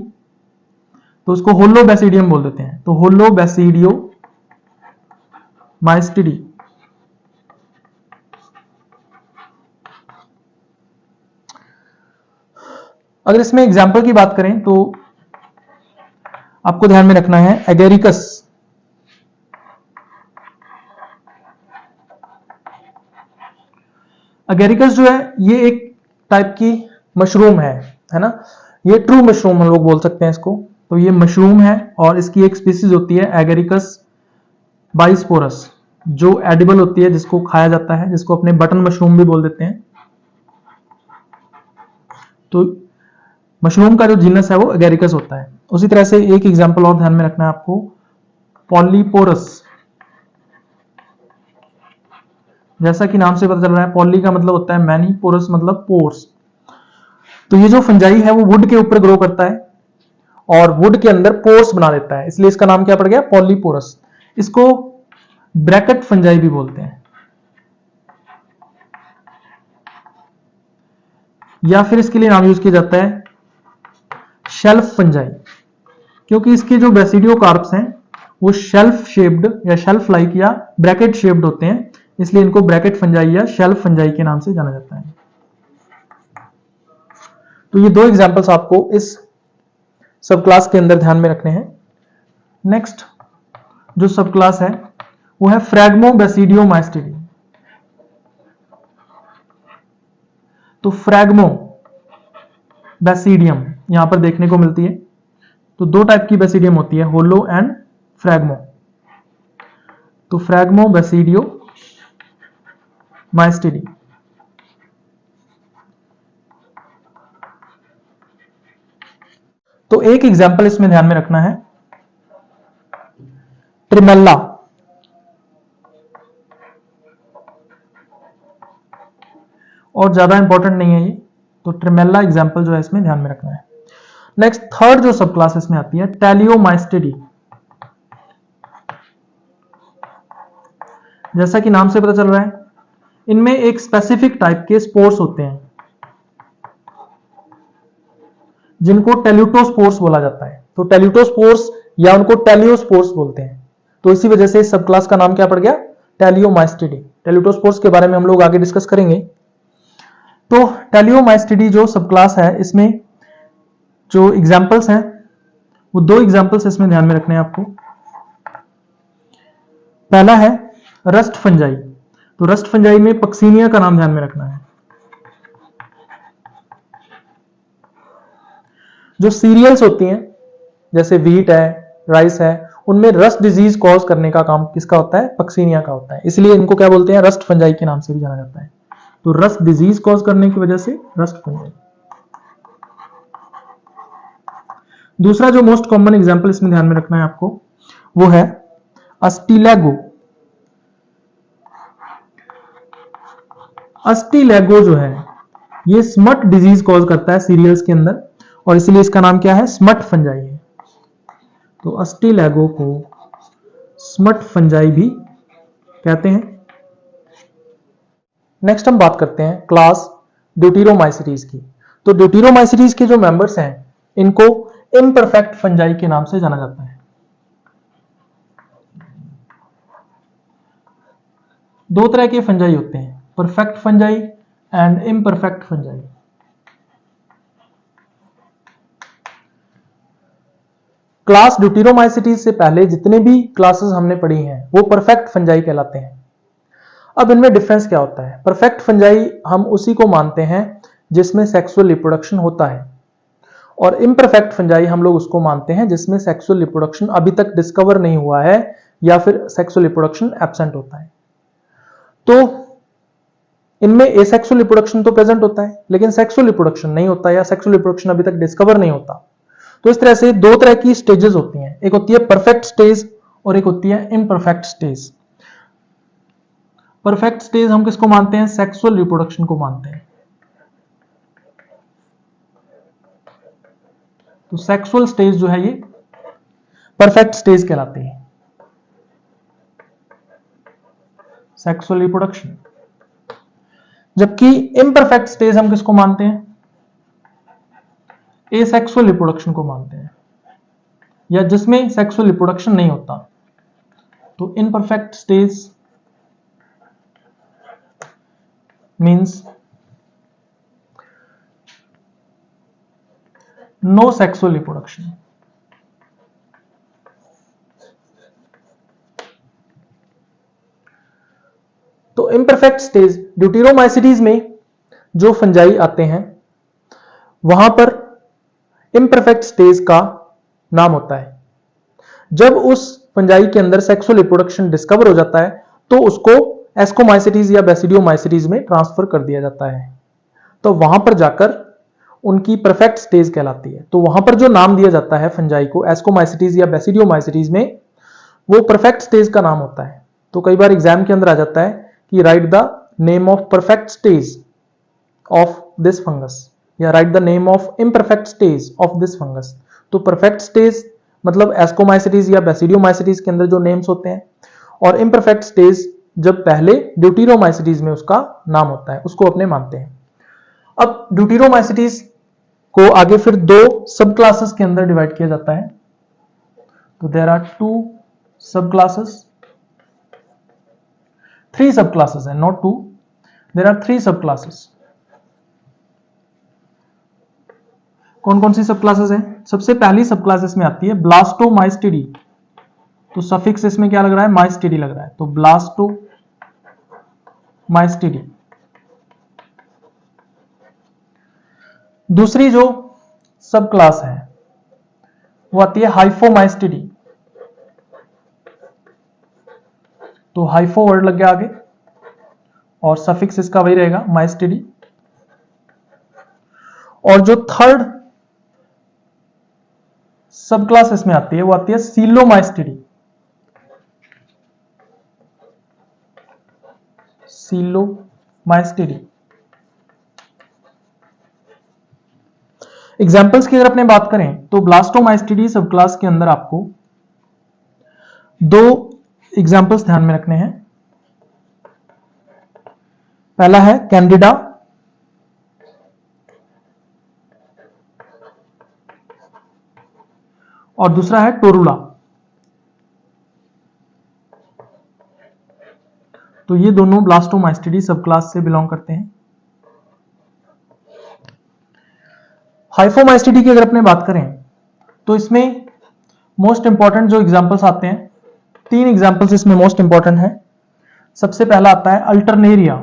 तो उसको होलोबैसिडियम बोल देते हैं। तो होलोबैसिडियोमाइस्टिडी। अगर इसमें एग्जाम्पल की बात करें तो आपको ध्यान में रखना है एगेरिकस। एगेरिकस जो है ये एक टाइप की मशरूम है ना, ये ट्रू मशरूम हम लोग बोल सकते हैं इसको। तो ये मशरूम है और इसकी एक स्पीसीज होती है एगेरिकस बाइस्पोरस, जो एडिबल होती है, जिसको खाया जाता है, जिसको अपने बटन मशरूम भी बोल देते हैं। तो मशरूम का जो जीनस है वो एगेरिकस होता है। उसी तरह से एक एग्जांपल और ध्यान में रखना है आपको, पॉलीपोरस। जैसा कि नाम से पता चल रहा है, पॉली का मतलब होता है मैनी, पोरस मतलब पोर्स। तो ये जो फंजाई है वो वुड के ऊपर ग्रो करता है और वुड के अंदर पोर्स बना देता है, इसलिए इसका नाम क्या पड़ गया, पॉलीपोरस। इसको ब्रैकेट फंजाई भी बोलते हैं, या फिर इसके लिए नाम यूज किया जाता है शेल्फ फंजाई, क्योंकि इसके जो बेसिडियो कार्प्स हैं वो शेल्फ शेप्ड या शेल्फ लाइक या ब्रैकेट शेप्ड होते हैं, इसलिए इनको ब्रैकेट फंजाई या शेल्फ फंजाई के नाम से जाना जाता है। तो ये 2 एग्जांपल्स आपको इस सब क्लास के अंदर ध्यान में रखने हैं। नेक्स्ट जो सब क्लास है वो है फ्रैगमोबैसिडियोमाइस्टिडी। तो फ्रैगमोबैसिडियम यहां पर देखने को मिलती है। तो 2 टाइप की बैसिडियम होती है, होलो एंड फ्रैगमो। तो फ्रैगमोबैसिडियोमाइस्टिडी। तो एक एग्जांपल इसमें ध्यान में रखना है, ट्रिमेल्ला। और ज्यादा इंपॉर्टेंट नहीं है ये, तो ट्रिमेल्ला एग्जांपल जो है इसमें ध्यान में रखना है। नेक्स्ट थर्ड जो सब क्लास इसमें आती है, टेलियोमाइस्टिडी। जैसा कि नाम से पता चल रहा है, इनमें एक स्पेसिफिक टाइप के स्पोर्स होते हैं जिनको टेल्यूटोस्पोर्स बोला जाता है। तो टेल्यूटोस्पोर्स या उनको टेलियोस्पोर्स बोलते हैं। तो इसी वजह से इस सब क्लास का नाम क्या पड़ गया, टेलियोमाइस्टिडी। टेल्यूटोस्पोर्स के बारे में हम लोग आगे डिस्कस करेंगे। तो टेलियोमाइस्टिडी जो सब क्लास है, इसमें जो एग्जाम्पल्स हैं वो 2 एग्जाम्पल्स इसमें ध्यान में रखने हैं आपको। पहला है रस्ट फंजाई। तो रस्ट फंजाई में पक्सीनिया का नाम ध्यान में रखना है। जो सीरियल्स होती हैं जैसे व्हीट है, राइस है, उनमें रस्ट डिजीज कॉज करने का काम किसका होता है, पक्सीनिया का होता है, इसलिए इनको क्या बोलते हैं, रस्ट फंजाई के नाम से भी जाना जाता है। तो रस्ट डिजीज कॉज करने की वजह से रस्ट फंजाई। दूसरा जो मोस्ट कॉमन एग्जांपल इसमें ध्यान में रखना है आपको, वो है अस्टिलैगो। अस्टिलैगो जो है ये स्मट डिजीज कॉज करता है सीरियल्स के अंदर, और इसलिए इसका नाम क्या है, स्मट फंजाई है। तो अस्टिलैगो को स्मट फंजाई भी कहते हैं। नेक्स्ट हम बात करते हैं क्लास ड्यूटेरोमाइसिटीज की। तो ड्यूटेरोमाइसिटीज के जो मेंबर्स हैं इनको इम्परफेक्ट फंजाई के नाम से जाना जाता है। दो तरह के फंजाई होते हैं, perfect fungi and imperfect fungi. Class deuteromycetes से पहले जितने भी क्लासेस हमने पढ़ी हैं वो परफेक्ट फंजाई कहलाते हैं। अब इनमें डिफरेंस क्या होता है? परफेक्ट फंजाई हम उसी को मानते हैं जिसमें सेक्सुअल रिप्रोडक्शन होता है, और इम्परफेक्ट फंजाई हम लोग उसको मानते हैं जिसमें सेक्सुअल रिप्रोडक्शन अभी तक डिस्कवर नहीं हुआ है या फिर सेक्सुअल रिप्रोडक्शन एब्सेंट होता है। तो इनमें एसेक्सुअल रिप्रोडक्शन तो प्रेजेंट होता है लेकिन सेक्सुअल रिप्रोडक्शन नहीं होता या सेक्सुअल रिप्रोडक्शन अभी तक डिस्कवर नहीं होता। तो इस तरह से दो तरह की स्टेजेस होती हैं, एक होती है परफेक्ट स्टेज और एक होती है इम्परफेक्ट स्टेज। परफेक्ट स्टेज हम किसको मानते हैं? सेक्सुअल रिप्रोडक्शन को मानते हैं। तो सेक्सुअल स्टेज जो है ये परफेक्ट स्टेज कहलाती है, सेक्सुअल रिप्रोडक्शन। जबकि इम्परफेक्ट स्टेज हम किसको मानते हैं? एसेक्सुअल रिप्रोडक्शन को मानते हैं, या जिसमें सेक्सुअल रिप्रोडक्शन नहीं होता। तो imperfect stage means no sexual reproduction. तो इम्परफेक्ट स्टेज ड्यूटेरोमाइसिटीज में जो फंजाई आते हैं वहां पर इम्परफेक्ट स्टेज का नाम होता है। जब उस फंजाई के अंदर सेक्सुअल रिप्रोडक्शन डिस्कवर हो जाता है तो उसको एस्कोमाइसिटीज या बेसिडियोमाइसिटीज में ट्रांसफर कर दिया जाता है, तो वहां पर जाकर उनकी परफेक्ट स्टेज कहलाती है। तो वहां पर जो नाम दिया जाता है फंजाई को एस्कोमाइसिटीज या बेसिडियोमाइसिटीज में, वो परफेक्ट स्टेज का नाम होता है। तो कई बार एग्जाम के अंदर आ जाता है कि write the name of perfect stage of this fungus या write the name of imperfect stage of this fungus. तो परफेक्ट स्टेज मतलब एस्कोमाइसिटीज या बेसिडियोमाइसिटीज के अंदर जो नेम्स होते हैं, और इम्परफेक्ट स्टेज जब पहले ड्यूटेरोमाइसिटीज में उसका नाम होता है, उसको अपने मानते हैं। अब ड्यूटेरोमाइसिटीज को आगे फिर दो सब क्लासेस के अंदर डिवाइड किया जाता है। तो there are two sub classes, three sub classes है, not two, there are three sub classes. कौन कौन सी सब क्लासेस हैं? सबसे पहली सब क्लासेस में आती है ब्लास्टोमाइस्टिडी। तो सफिक्स इसमें क्या लग रहा है? माइस्टिडी लग रहा है, तो ब्लास्टोमाइस्टिडी। दूसरी जो सब क्लास है वो आती है हाइफोमाइस्टिडी। तो हाइफो वर्ड लग गया आगे और सफिक्स इसका वही रहेगा माइस्टिडी। और जो थर्ड सब क्लास इसमें आती है वो आती है सीलोमाइस्टिडी। सीलोमाइस्टिडी। एग्जाम्पल्स की अगर अपने बात करें तो ब्लास्टोमाइस्टिडी सब क्लास के अंदर आपको दो एग्जाम्पल्स ध्यान में रखने हैं। पहला है कैंडिडा और दूसरा है टोरुला। तो ये दोनों ब्लास्टोमाइस्टिडी सब क्लास से बिलोंग करते हैं। हाइफोमाइस्टिडी की अगर अपने बात करें तो इसमें मोस्ट इंपॉर्टेंट जो एग्जांपल्स आते हैं, तीन एग्जांपल्स इसमें मोस्ट इंपॉर्टेंट है। सबसे पहला आता है अल्टरनेरिया,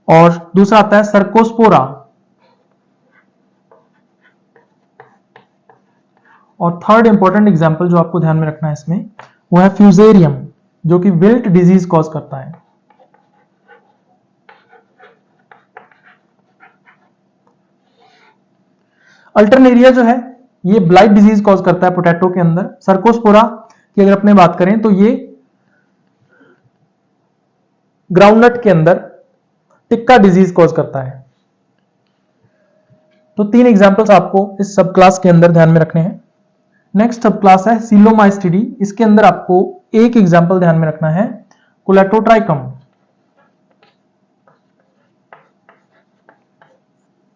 और दूसरा आता है सर्कोस्पोरा, और थर्ड इंपॉर्टेंट एग्जांपल जो आपको ध्यान में रखना है इसमें वो है फ्यूजेरियम, जो कि विल्ट डिजीज कॉज करता है। अल्टरनेरिया जो है ये ब्लाइट डिजीज कॉज करता है पोटैटो के अंदर। सर्कोस्पोरा की अगर अपने बात करें तो ये ग्राउंडनट के अंदर टिक्का डिजीज कॉज करता है। तो तीन एग्जांपल्स आपको इस सब क्लास के अंदर ध्यान में रखने हैं। नेक्स्ट सब क्लास है सीलोमाइस्टिडी। इसके अंदर आपको एक एग्जांपल ध्यान में रखना है, कोलेटोट्राइकम।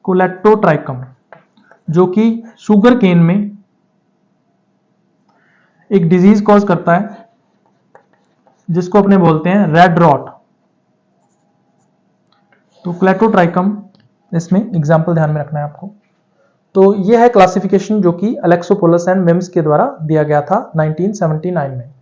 कोलेटोट्राइकम जो कि शुगर केन में एक डिजीज कॉज करता है जिसको अपने बोलते हैं रेड रॉट। तो क्लेटोट्राइकम इसमें एग्जाम्पल ध्यान में रखना है आपको। तो यह है क्लासिफिकेशन जो कि अलेक्सोपोलोस एंड मिम्स के द्वारा दिया गया था 1979 में।